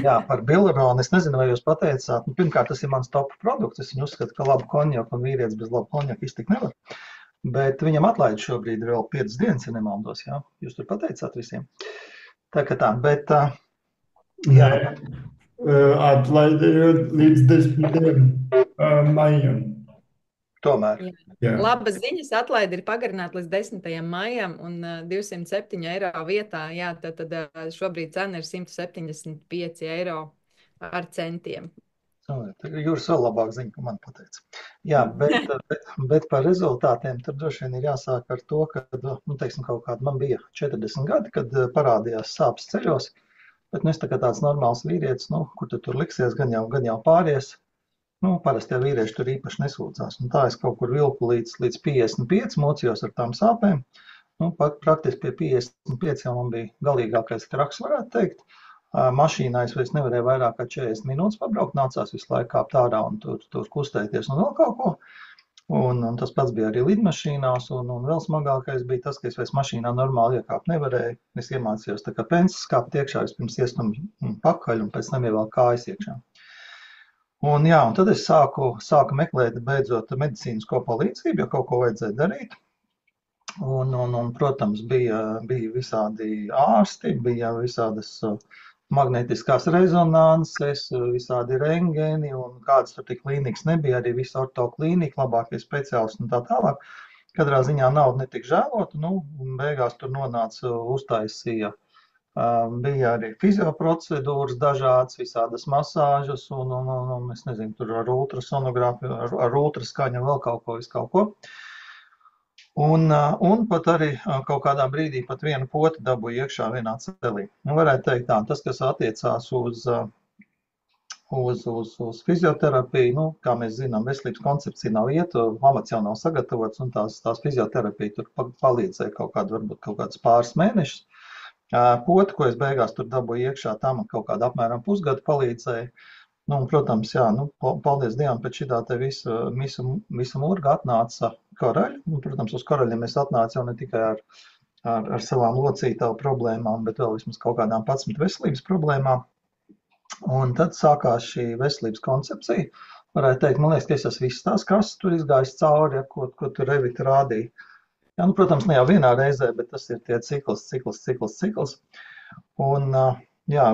Jā, par bilironu. Es nezinu, vai jūs pateicāt. Pirmkārt, tas ir mans top produkts. Es viņu uzskatu, ka labu konjaku un vīrietis bez labu konjaku iztikt nevar. Bet viņam atlaid šobrīd vēl 5 dienas, ja nemaldos, jā. Jūs tur pateicāt visiem. Tā, bet, jā. Atlaid līdz 10. maijam. Tomēr. Jā. Labas ziņas, atlaid ir pagarināta līdz 10. maijam un 207 eiro vietā. Jā, tad šobrīd cena ir 175 eiro ar centiem. Jūras vēl labāk ziņa, ka man pateica. Jā, bet par rezultātiem tur droši vien ir jāsāk ar to, ka, teiksim, kaut kāda man bija 40 gadi, kad parādījās sāpes ceļos, bet es tā kā tāds normāls vīrietis, kur tur liksies, gan jau pāries, parasti jau vīrieši tur īpaši nesūdzās. Un tā es kaut kur vilku līdz 55, mocījos ar tām sāpēm, praktiski pie 55 jau man bija galīgākais kraks, varētu teikt. Mašīnā es vairs nevarēju vairāk kā 40 minūtes pabraukt, nācās visu laiku kāpt ārā un tur kustēties un vēl kaut ko. Un tas pats bija arī lidmašīnās, un vēl smagākais bija tas, ka es vairs mašīnā normāli iekāpt nevarēju. Es iemācījos tā kā pensis kāpt iekšā, vispirms iestumju pakaļ un pēc tam ievēl kājas iekšā. Un tad es sāku meklēt beidzot medicīnisko palīdzību, jo kaut ko vajadzēja darīt. Un protams, bija visādi ārsti, bija visādas magnetiskās rezonanses, visādi rengeni un kādas tur tik klīnikas nebija, arī visa ortoklīnika, labākie speciālisti un tā tālāk. Katrā ziņā nauda netika žēlota, un beigās tur nonāca uztaisīja. Bija arī fizioprocedūras dažādas, visādas masāžas un es nezinu, tur ar ultrasonogrāfiju, ar ultraskaņu vēl kaut ko. Un pat arī kaut kādā brīdī pat vienu poti dabūju iekšā vienā celī. Varētu teikt tā, tas, kas attiecās uz fizioterapiju, kā mēs zinām, veselības koncepcija nav ieta, pamats jau nav sagatavots, un tās fizioterapija tur palīdzēja kaut kāds pāris mēnešus. Poti, ko es beigās tur dabūju iekšā, tā man kaut kāda apmēram pusgadu palīdzēja. Un, protams, paldies Dievam, pēc šitā te visa murga atnāca karaļi. Protams, uz karaļiem es atnācu jau ne tikai ar savām locītavu problēmām, bet vēl vismaz kaut kādām 11 veselības problēmām. Un tad sākās šī veselības koncepcija. Varētu teikt, man liekas, ka es esmu visas tās kases tur izgājis cauri, ko tur Revita rādīja. Protams, ne jau vienā reizē, bet tas ir tie cikls. Un,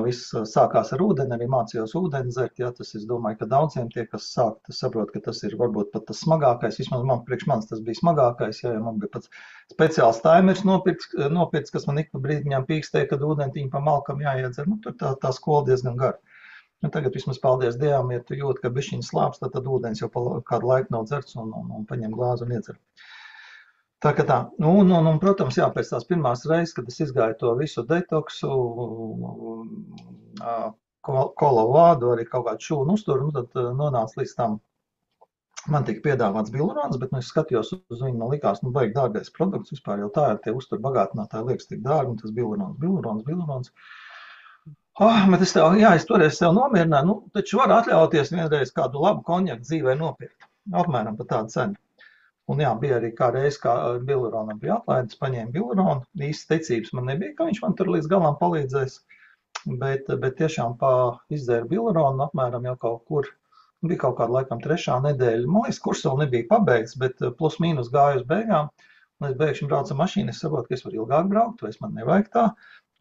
viss sākās ar ūdeni, arī mācījos ūdeni dzert. Tas, es domāju, ka daudziem tie, kas sāk, saprot, ka tas ir varbūt pat tas smagākais. Vismaz priekš manis tas bija smagākais, jo man bija pats speciāls taimers nopirks, kas man ik pa brīdiņām pīkstēja, kad ūdentiņu pa malkam jāiedzer. Tur tā skola diezgan gara. Tagad vismaz paldies Dievam, ja tu jūti, ka bišķiņ slāpst, tad ūdens jau kādu laiku nav dzerts un paņem glāzi un iedzer. Tā kā tā. Un, protams, pēc tās pirmās reizes, kad es izgāju to visu detoksu, kolavādu, arī kaut kādu šūnu uzturu, tad nonāca līdz tam. Man tika piedāvāts bilurons, bet es skatījos uz viņu, man likās, baigi dārgais produkts, vispār jau tā ir tie uzturu bagātinātāji, liekas tik dārgi, un tas bilurons. Bet es toreiz sev nomierināju, taču var atļauties vienreiz kādu labu konjaku dzīvē nopirkt. Apmēram par tādu cenu. Un bija arī kā reiz, kā biluronam bija atlaides, paņēma biluronu. Īsti ticības man nebija, ka viņš man tur līdz galam palīdzēs, bet tiešām izdzēru biluronu apmēram jau kaut kur. Bija kaut kāda laikam 3. nedēļa. Man liekas, kurs vēl nebija pabeigts, bet plus mīnus gāju uz beigām. Un es beigšņi braucu ar mašīnu, es saprotu, ka es varu ilgāk braukt, vai man nevajag tā.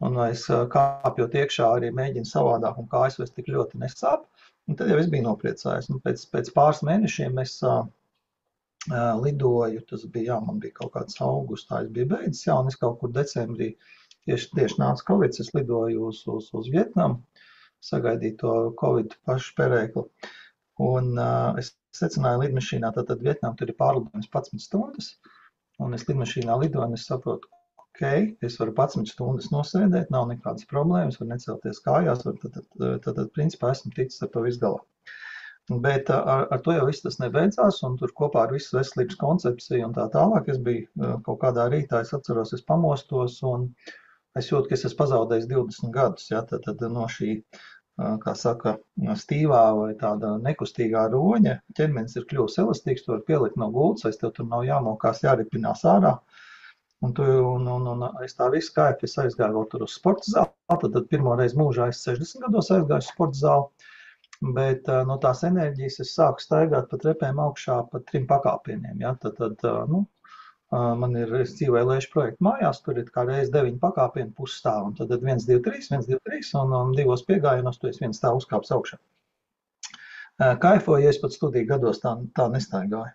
Un es kāpjot iekšā arī mēģinu savādāk, un kājas vairs tik ļoti nesāp. Un tad jau es biju nopriecājis. Un pēc pāris mēnešiem es lidoju, tas bija, man bija kaut kāds augustā, es biju beidzis, un es kaut kur decembrī tieši nāca Covid, es lidoju uz Vietnamu, sagaidīju to Covid pašu perēkli. Un es secināju lidmašīnā, tad Vietnam tur ir pārlidojums 11 stundas, un es lidmašīnā lidoju, un es saprotu, es varu 11 stundas nosēdēt, nav nekādas problēmas, varu necelties kājās, tad principā esmu ticis ar to visu galā. Bet ar to jau viss tas nebeidzās, un tur kopā ar visu veselības koncepciju un tā tālāk, es biju kaut kādā rītā, es atceros, es pamostos, un es jūtu, ka es esmu pazaudējis 20 gadus, tad no šī, kā saka, stīvā vai tāda nekustīgā roņa, ķermenis ir kļuvis elastīgs, to var pielikt no gultas, vai tev tur nav jāmokās, jāripinās ārā. Un es tā visu kaifu, es aizgāju vēl tur uz sporta zāli, tad pirmo reizi mūžā es 60 gados aizgāju uz sporta zāli, bet no tās enerģijas es sāku staigāt pa trepēm augšā pa 3 pakāpieniem. Es dzīvoju Lēšu projektu mājās, tur ir kā reiz 9 pakāpieni pusstāv, un tad 1, 2, 3, un 2 piegājienos, tu esi 1 stāv uzkāps augšā. Kaifoju, es pat studiju gados tā nestaigāju.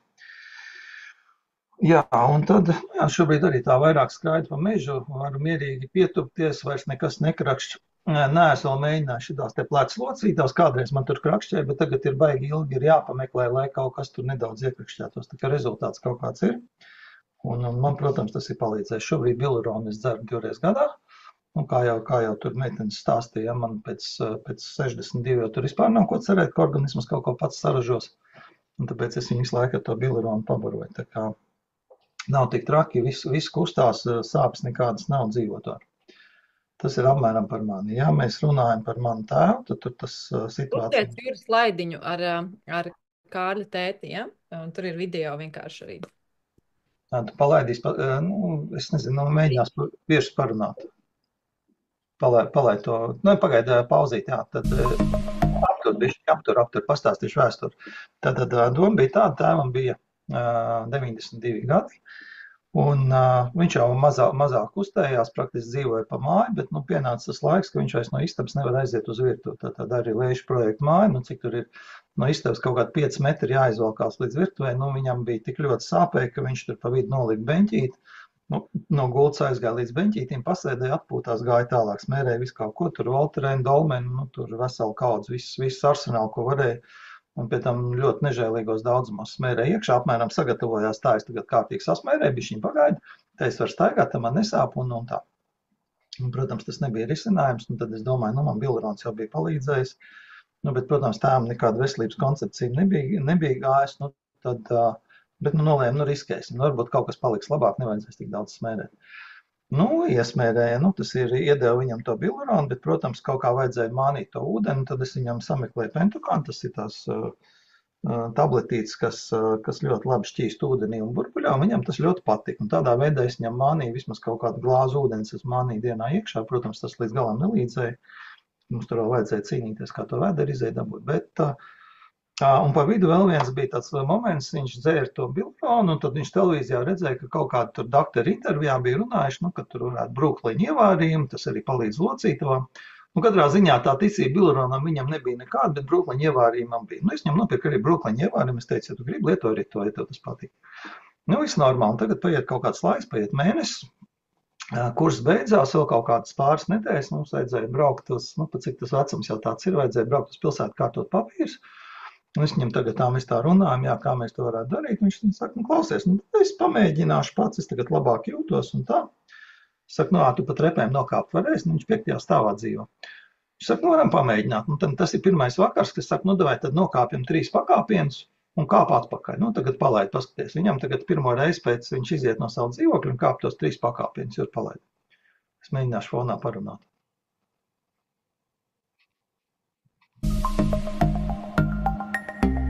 Un tad šobrīd arī tā vairāk skraidu pa mežu, varu mierīgi pietupties, vairs nekas nekrakšķ. Neesmu vēl mēģinājuši šitās te plecs locītās, kādreiz man tur krakšķēja, bet tagad ir baigi ilgi ir jāpameklē, lai kaut kas tur nedaudz iekrakšķētos, tā kā rezultāts kaut kāds ir. Un man, protams, tas ir palīdzējis. Šobrīd biluronu es dzeru 2 reizes gadā, un kā jau tur meitenes stāstīja, man pēc 62 jau tur vispār nav ko cerēt, ka organisms kaut ko pats saražos, un tāpēc es viņu visu laiku ar to biluronu pabaroju. Tā kā nav tik traki, viss kustās, sāpes nekādas nav dzīvot ar. Tas ir apmēram par mani. Ja mēs runājam par manu tēvu, tad tur tas situācija. Uzliec jūras slaidiņu ar Kārļa tēti, ja? Un tur ir video vienkārši arī. Tu palaidīs, es nezinu, mēģinās bieži parunāt. Palaid to, pagaid pauzīt, tad aptur, pastāstīšu vēsturi. Tad doma bija tāda, tēvam bija 92 gadi. Un viņš jau mazāk kustējās, praktiski dzīvoja pa māju, bet pienāca tas laiks, ka viņš vairs no istabas nevar aiziet uz virtuvi. Tad arī Lēšu projektu māju, cik tur ir no istabas kaut kādi 5 metri jāizvalkās līdz virtuvei, viņam bija tik ļoti sāpēja, ka viņš tur pa vidu nolika beņķīti, no gultas aizgāja līdz beņķītim, pasēdēja, atpūtās, gāja tālāk, smērēja visu kaut ko, tur Voltaren, Dolmen, tur veselu kaudz, viss arsenāli, ko varēja. un pie tam ļoti nežēlīgos daudzumos smērēja iekšā, apmēram sagatavojās tā, es tagad kārtīgi sasmērēju, bišķiņ pagaidu, tā es varu staigāt, tā man nesāp un tā. Un, protams, tas nebija risinājums, un tad es domāju, nu, man Bilrons jau bija palīdzējis, nu, bet, protams, tām nekāda veselības koncepcija nebija gājis, nu, tad, bet, nu, nolēmu, nu, riskēsim, nu, varbūt kaut kas paliks labāk, nevajadzēs tik daudz smērēt. Nu, iesmērēja, nu, tas ir, iedeva viņam to Bilronu, bet, protams, kaut kā vajadzēja mānīt to ūdeni, tad es viņam sameklēju Pentokan, tas ir tās tabletītes, kas ļoti labi šķīst ūdenī un burbuļā, un viņam tas ļoti patika. Un tādā veidā es viņam mānīju vismaz kaut kādu glāzu ūdens, es mānīju dienā iekšā, protams, tas līdz galam nelīdzēja. Mums tur vēl vajadzēja cīnīties, kā to vēderi izēja dabūt, bet un pa vidu vēl viens bija tāds moments, viņš dzēra to Bilronu, un tad viņš televīzijā redzēja, ka kaut kāda tur doktora intervijā bija runājuši, nu, ka tur varētu brūkliņu ievārījumi, tas arī palīdz locītavam. Nu, katrā ziņā tā ticība Bilronam viņam nebija nekāda, bet brūkliņu ievārījumam bija. Nu, es viņam nopirku arī brūkliņu ievārījumu, es teicu, ja tu gribi lietot arī to, ja tev tas patīk. Nu, viss normāli, un tagad paiet kaut kāds laiks, paiet mēnesis, kurs beidzās, vēl kaut kādas pāris nedēļas, mums vajadzēja braukt uz, nu, pat cik tas vecums jau tāds ir, vajadzēja braukt uz pilsētu kārtot papīrus. Un es viņam tagad mēs tā runājam, jā, kā mēs to varētu darīt. Viņš saka, nu, klausies, nu, es pamēģināšu pats, es tagad labāk jūtos un tā. Es saku, nu, tu pat repēm nokāpt varēs, nu, viņš 5. stāvā dzīvo. Viņš saka, nu, varam pamēģināt. Un tad tas ir pirmais vakars, kas saka, nu, davai tad nokāpjam 3 pakāpienus un kāp atpakaļ. Nu, tagad palaid, paskaties. Viņam tagad pirmo reizi pēc viņš iziet no savu dzīvokļu un kāp tos 3 pakāpienus, jo palaid. Es mēģināšu fonā parunāt.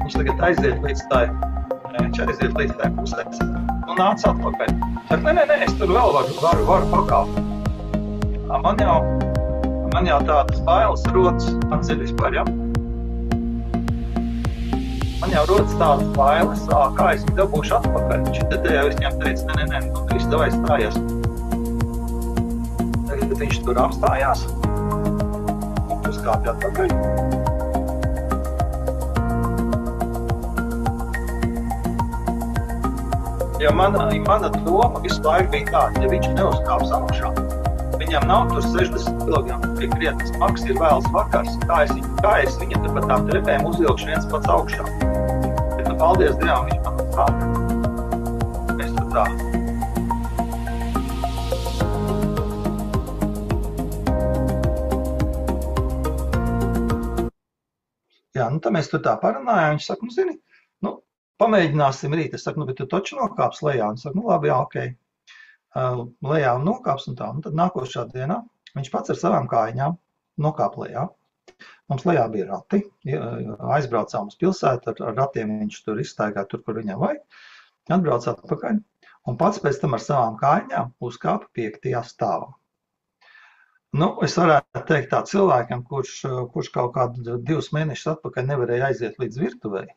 Viņš tagad aiziet līdz tā, pusē. Nu, nāc atpakaļ. Saka, nē, es tur vēl varu pakāpt. Man jau tādas bailes rodas, atceļ vispār, ja? Man jau rodas tādas bailes, kā es viņu dabūšu atpakaļ. Viņš te jau viņam teica, nē, nu, tu visu davai stājies. Tagad viņš tur apstājās un uzkāpja atpakaļ. Jo mana doma visu laiku bija tāda, ja viņš neuzkāps augšā, viņam nav tur 60 kg, pie krietnes maks ir vēls vakars, kā es viņam te pat tām trepēm uzvilkšu viens pats augšā. Bet, nu, paldies Dievam, viņš man uzkāpa. Mēs tur tā. Jā, nu, tā mēs tur tā parunājām, viņš saka, nu, zini, nu, pamēģināsim rīt. Es saku, nu, bet tu taču nokāps lejā. Un saku, nu, labi, jā, ok. Lejā un nokāps un tā. Un tad nākošā dienā viņš pats ar savām kājām nokāp lejā. Mums lejā bija rati. Aizbraucām uz pilsētu, ar ratiem viņš tur izstaigāja tur, kur viņam vajag. Atbrauc atpakaļ. Un pats pēc tam ar savām kājām uzkāpa 5. stāvā. Nu, es varētu teikt tā cilvēkam, kurš kaut kādu 2 mēnešus atpakaļ nevarēja aiziet līdz virtuvei.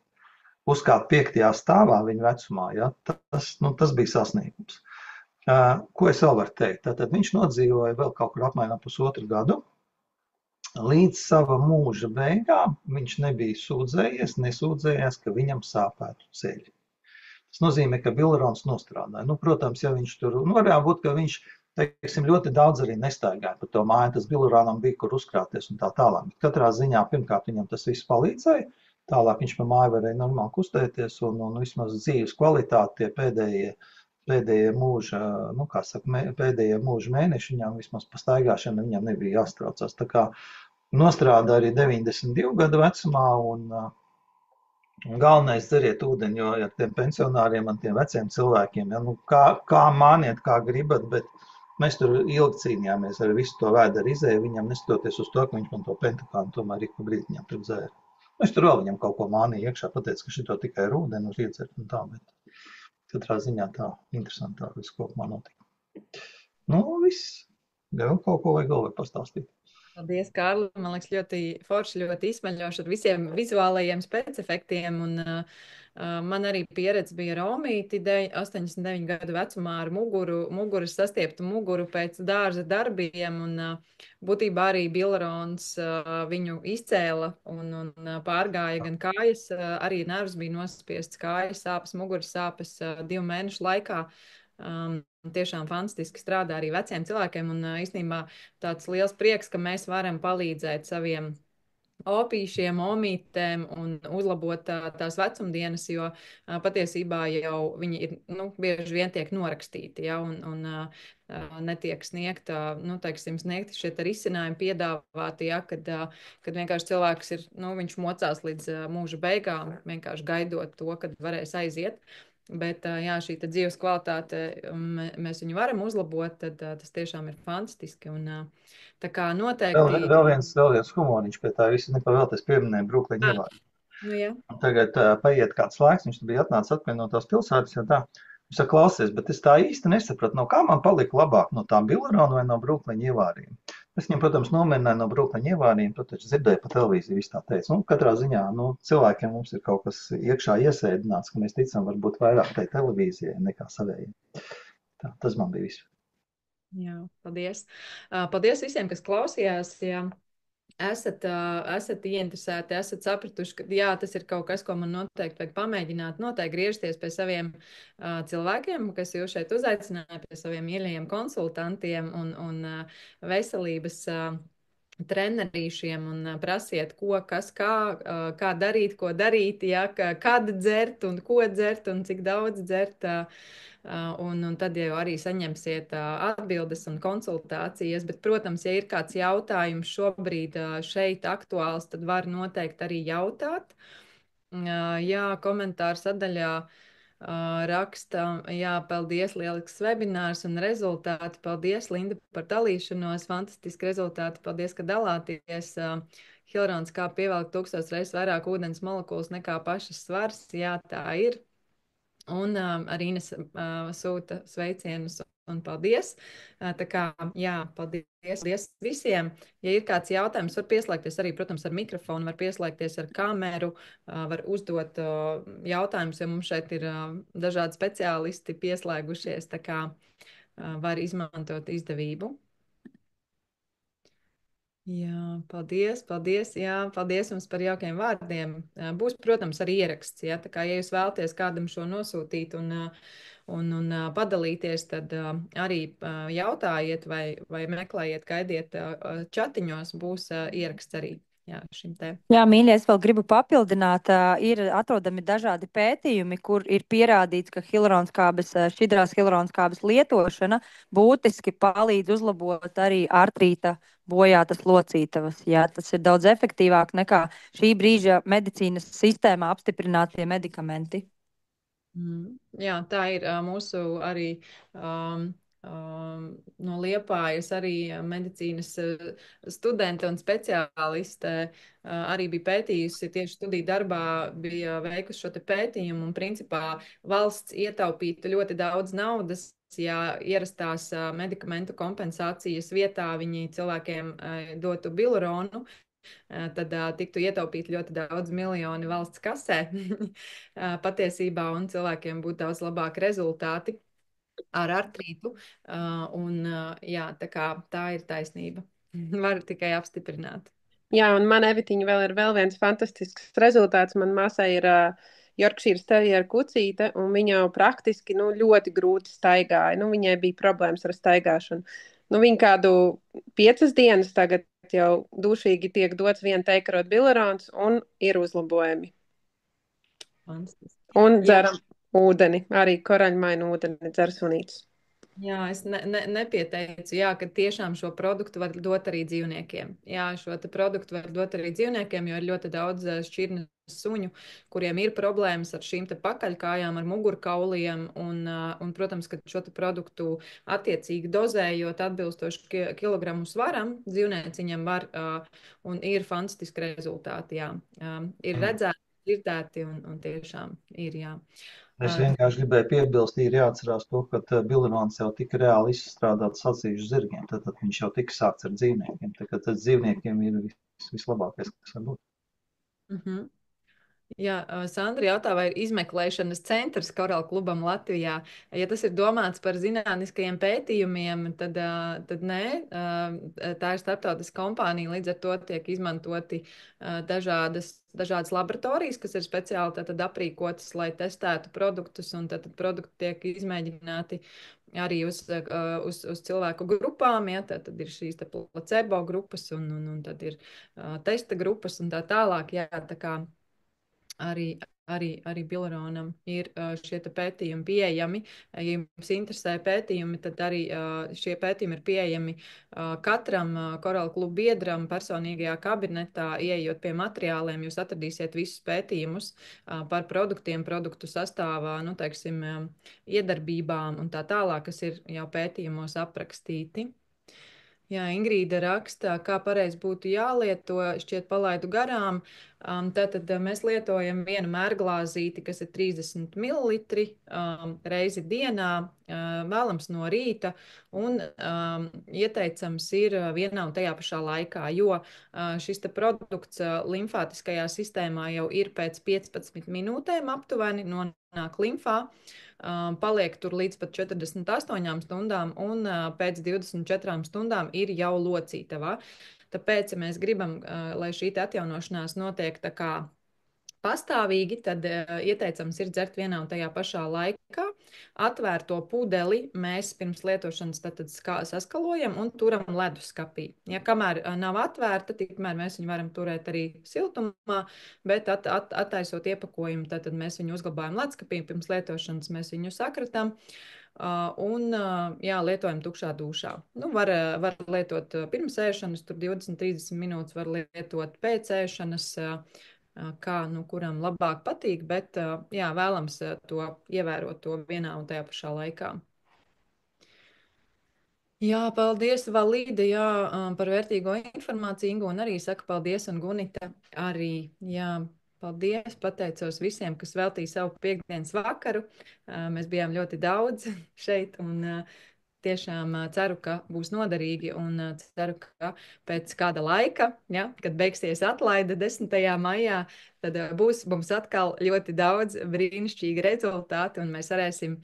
Uzkāpt 5. stāvā viņa vecumā, ja? Tas bija sasniegums. Ko es vēl varu teikt? Tātad viņš nodzīvoja vēl kaut kur apmēram 1,5 gadu. Līdz sava mūža beigām viņš nebija nesūdzējies, ka viņam sāpētu ceļi. Tas nozīmē, ka Bilrons nostrādāja. Nu, protams, ja viņš tur, varētu būt, ka viņš, teiksim, ļoti daudz arī nestaigāja par to māju, tas Bilronam bija, kur uzkrāties un tā tālāk. Bet katrā ziņā, pirmkārt, viņam tas viss palīdzēja. Tālāk viņš pa māju varēja normāli kustēties un vismaz dzīves kvalitāti tie pēdējie mūža, nu, kā saka, pēdējie mūža mēneši viņam vismaz pa staigāšanu viņam nebija jāstraucās. Tā kā nostrādā arī 92 gadu vecumā un galvenais dzeriet ūdeni, jo ar tiem pensionāriem un tiem veciem cilvēkiem, ja, nu, kā māniet, kā gribat, bet mēs tur ilgi cīnījāmies ar visu to vēderu izēju, viņam neskatoties uz to, ka viņš man to pentakānu tomēr ik pa brīdi viņam tur dzēra. Es tur vēl viņam kaut ko mānīju iekšā, pateicu, ka šito tikai ar ūdeni uz iedzert un tā, bet katrā ziņā tā interesantāk viss kopumā notika. Nu, viss. Vēl kaut ko vajag pastāstīt. Paldies, Kārli. Man liekas, ļoti forši, ļoti izsmeļoši ar visiem vizuālajiem spēcefektiem. Man arī pieredze bija ar Omīti 89 gadu vecumā ar muguras sastieptu muguru pēc dārza darbiem. Būtībā arī Bilrons viņu izcēla un pārgāja gan kājas, arī nervs bija nospiests kājas sāpes, muguras sāpes 2 mēnešu laikā. Tiešām fantastiski strādā arī veciem cilvēkiem un īstenībā tāds liels prieks, ka mēs varam palīdzēt saviem opīšiem, omītēm un uzlabot tās vecumdienas, jo patiesībā jau viņi ir, bieži vien tiek norakstīti, ja, un netiek sniegta, teiksim, sniegti šie risinājumi piedāvāti, ja, kad vienkārši cilvēks ir, viņš mocās līdz mūža beigām, vienkārši gaidot to, kad varēs aiziet. Bet, jā, šī dzīves kvalitāte, mēs viņu varam uzlabot, tad tas tiešām ir fantastiski. Un, tā kā noteikti. Vēl viens humoriņš pie tā visa, nepavēlties pieminēja Brooklyn ievādi. Jā. Tagad paiet kāds laiks, viņš bija atnācis atpakaļ no tās pilsētas, jo tā. Viņš saka, klausies, bet es tā īsti nesapratu, no kā man palika labāk, no tā Billerona vai no Brooklyn ievārījuma. Es viņam, protams, nomierināju no Brooklyn ievārījuma, tu taču dzirdēji pa televīziju, viss tā teica. Katrā ziņā, cilvēkiem mums ir kaut kas iekšā iesēdināts, ka mēs ticam varbūt vairāk tai televīzijai nekā savējiem. Tā, tas man bija viss. Jā, paldies. Paldies visiem, kas klausījās. Jā. Esat ieinteresēti, esat sapratuši, ka jā, tas ir kaut kas, ko man noteikti vajag pamēģināt. Noteikti griežties pie saviem cilvēkiem, kas jūs šeit uzaicināja, pie saviem mīļajiem konsultantiem un veselības trenerīšiem un prasiet, ko, kas, kā darīt, ko darīt, ja, kad dzert un ko dzert un cik daudz dzert. Un tad jau arī saņemsiet atbildes un konsultācijas. Bet, protams, ja ir kāds jautājums šobrīd šeit aktuāls, tad var noteikti arī jautāt. Jā, komentāru sadaļā raksta, jā, paldies, lielisks webinārs un rezultāti. Paldies, Linda, par dalīšanos, fantastiski rezultāti. Paldies, ka dalāties. Hilarons kā pievelk 1000 reizes vairāk ūdens molekulas nekā pašas svars. Jā, tā ir. Un arī Ines sūta sveicienus un paldies. Tā kā, jā, paldies visiem. Ja ir kāds jautājums, var pieslēgties arī, protams, ar mikrofonu, var pieslēgties ar kameru, var uzdot jautājumus, jo mums šeit ir dažādi speciālisti pieslēgušies, tā kā var izmantot izdevību. Jā, paldies, jā, paldies jums par jaukiem vārdiem. Būs, protams, arī ieraksts, ja, tā kā, ja jūs vēlaties kādam šo nosūtīt un padalīties, tad arī jautājiet vai meklējiet, gaidiet čatiņos, būs ieraksts arī. Jā, jā, mīļie, es vēl gribu papildināt. Ir atrodami dažādi pētījumi, kur ir pierādīts, ka šķidrās hialuronskābes lietošana būtiski palīdz uzlabot arī artrīta bojātas locītavas. Jā, tas ir daudz efektīvāk nekā šī brīža medicīnas sistēmā apstiprinātie medikamenti. Jā, tā ir mūsu arī no Liepājas arī medicīnas studente un speciāliste arī bija pētījusi, tieši studiju darbā bija veikusi šo te pētījumu un principā valsts ietaupītu ļoti daudz naudas, ja ierastās medikamentu kompensācijas vietā viņi cilvēkiem dotu Billeronu, tad tiktu ietaupīt ļoti daudz miljoni valsts kasē patiesībā un cilvēkiem būtu daudz labāki rezultāti ar artrītu, jā, tā ir taisnība. Varu tikai apstiprināt. Jā, un man Evitiņa vēl viens fantastisks rezultāts. Man māsai ir Yorkshire Terrier kucīte, un viņa praktiski ļoti grūti staigāja. Viņai bija problēmas ar staigāšanu. Viņa kādu 5 dienas tagad jau dušīgi tiek dots 1 teikarot Billerons, un ir uzlabojumi. Fantastiski. Un dzeram ūdeni, arī koraļmainu ūdeni dzer sunītis. Jā, es nepieteicu, jā, ka tiešām šo produktu var dot arī dzīvniekiem. Jā, šo produktu var dot arī dzīvniekiem, jo ir ļoti daudz šķirnes suņu, kuriem ir problēmas ar šīm te pakaļkājām, ar mugurkauliem, un protams, ka šo produktu attiecīgi dozējot atbilstoši kilogramu svaram, dzīvnieciņam var, un ir fantastiski rezultāti, jā. Ir redzēti, dzirdēti, un tiešām ir, jā. Es vienkārši gribēju piebilst, ir jāatcerās to, ka Billerons jau tika reāli izstrādāts sacīšu zirgiem, tad viņš jau tika sākts ar dzīvniekiem, tad dzīvniekiem ir vislabākais, kas var būt. Jā, Sandra jautā, vai ir izmeklēšanas centrs Korāla klubam Latvijā. Ja tas ir domāts par zinātniskajiem pētījumiem, tad nē. Tā ir starptautiska kompānija, līdz ar to tiek izmantoti dažādas laboratorijas, kas ir speciāli tātad aprīkotas, lai testētu produktus, un tad produkti tiek izmēģināti arī uz cilvēku grupām. Ja, tad ir šīs placebo grupas, un tad ir testa grupas un tā tālāk. Jā, tā kā arī Bileronam ir šie pētījumi pieejami. Ja jums interesē pētījumi, tad arī šie pētījumi ir pieejami katram Korāla kluba biedram personīgajā kabinetā. Ieejot pie materiāliem, jūs atradīsiet visus pētījumus par produktiem, produktu sastāvā, nu, teiksim, iedarbībām un tā tālāk, kas ir jau pētījumos aprakstīti. Jā, Ingrīda raksta, kā pareizi būtu jālieto, šķiet palaidu garām. Tātad mēs lietojam vienu mērglāzīti, kas ir 30 ml reizi dienā, vēlams no rīta, un ieteicams ir vienā un tajā pašā laikā, jo šis produkts limfātiskajā sistēmā jau ir pēc 15 minūtēm aptuveni nonāk limfā. Paliek tur līdz pat 48 stundām, un pēc 24 stundām ir jau locītavā. Tāpēc, ja mēs gribam, lai šī atjaunošanās notiek tā kā pastāvīgi, tad ieteicams ir dzert vienā un tajā pašā laikā. Atvērto pudeli mēs pirms lietošanas saskalojam un turam leduskapī. Ja kamēr nav atvērta, tikmēr mēs viņu varam turēt arī siltumā, bet attaisot iepakojumu, tad mēs viņu uzglabājam leduskapī, pirms lietošanas mēs viņu sakratām. Un jā, lietojam tukšā dūšā. Nu, var lietot pirms ēšanas, tur 20-30 minūtes, var lietot pēc ēšanas, kā kuram labāk patīk, bet jā, vēlams to ievērot to vienā un tajā pašā laikā. Jā, paldies, Valīda, jā, par vērtīgo informāciju. Ingu un arī saka paldies, un Gunita arī, jā. Paldies, pateicos visiem, kas veltīja savu piekdienas vakaru. Mēs bijām ļoti daudz šeit, un tiešām ceru, ka būs noderīgi, un ceru, ka pēc kāda laika, ja, kad beigsies atlaide 10. maijā, tad būs mums atkal ļoti daudz brīnišķīgi rezultāti, un mēs varēsim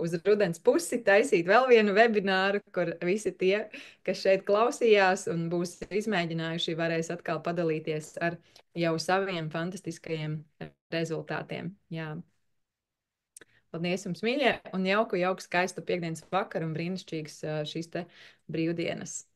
uz rudens pusi taisīt vēl vienu webināru, kur visi tie, kas šeit klausījās un būs izmēģinājuši, varēs atkal padalīties ar jau saviem fantastiskajiem rezultātiem. Jā. Paldies jums, mīļie, un jauku, skaistu piekdienas vakaru un brīnišķīgas šīs te brīvdienas.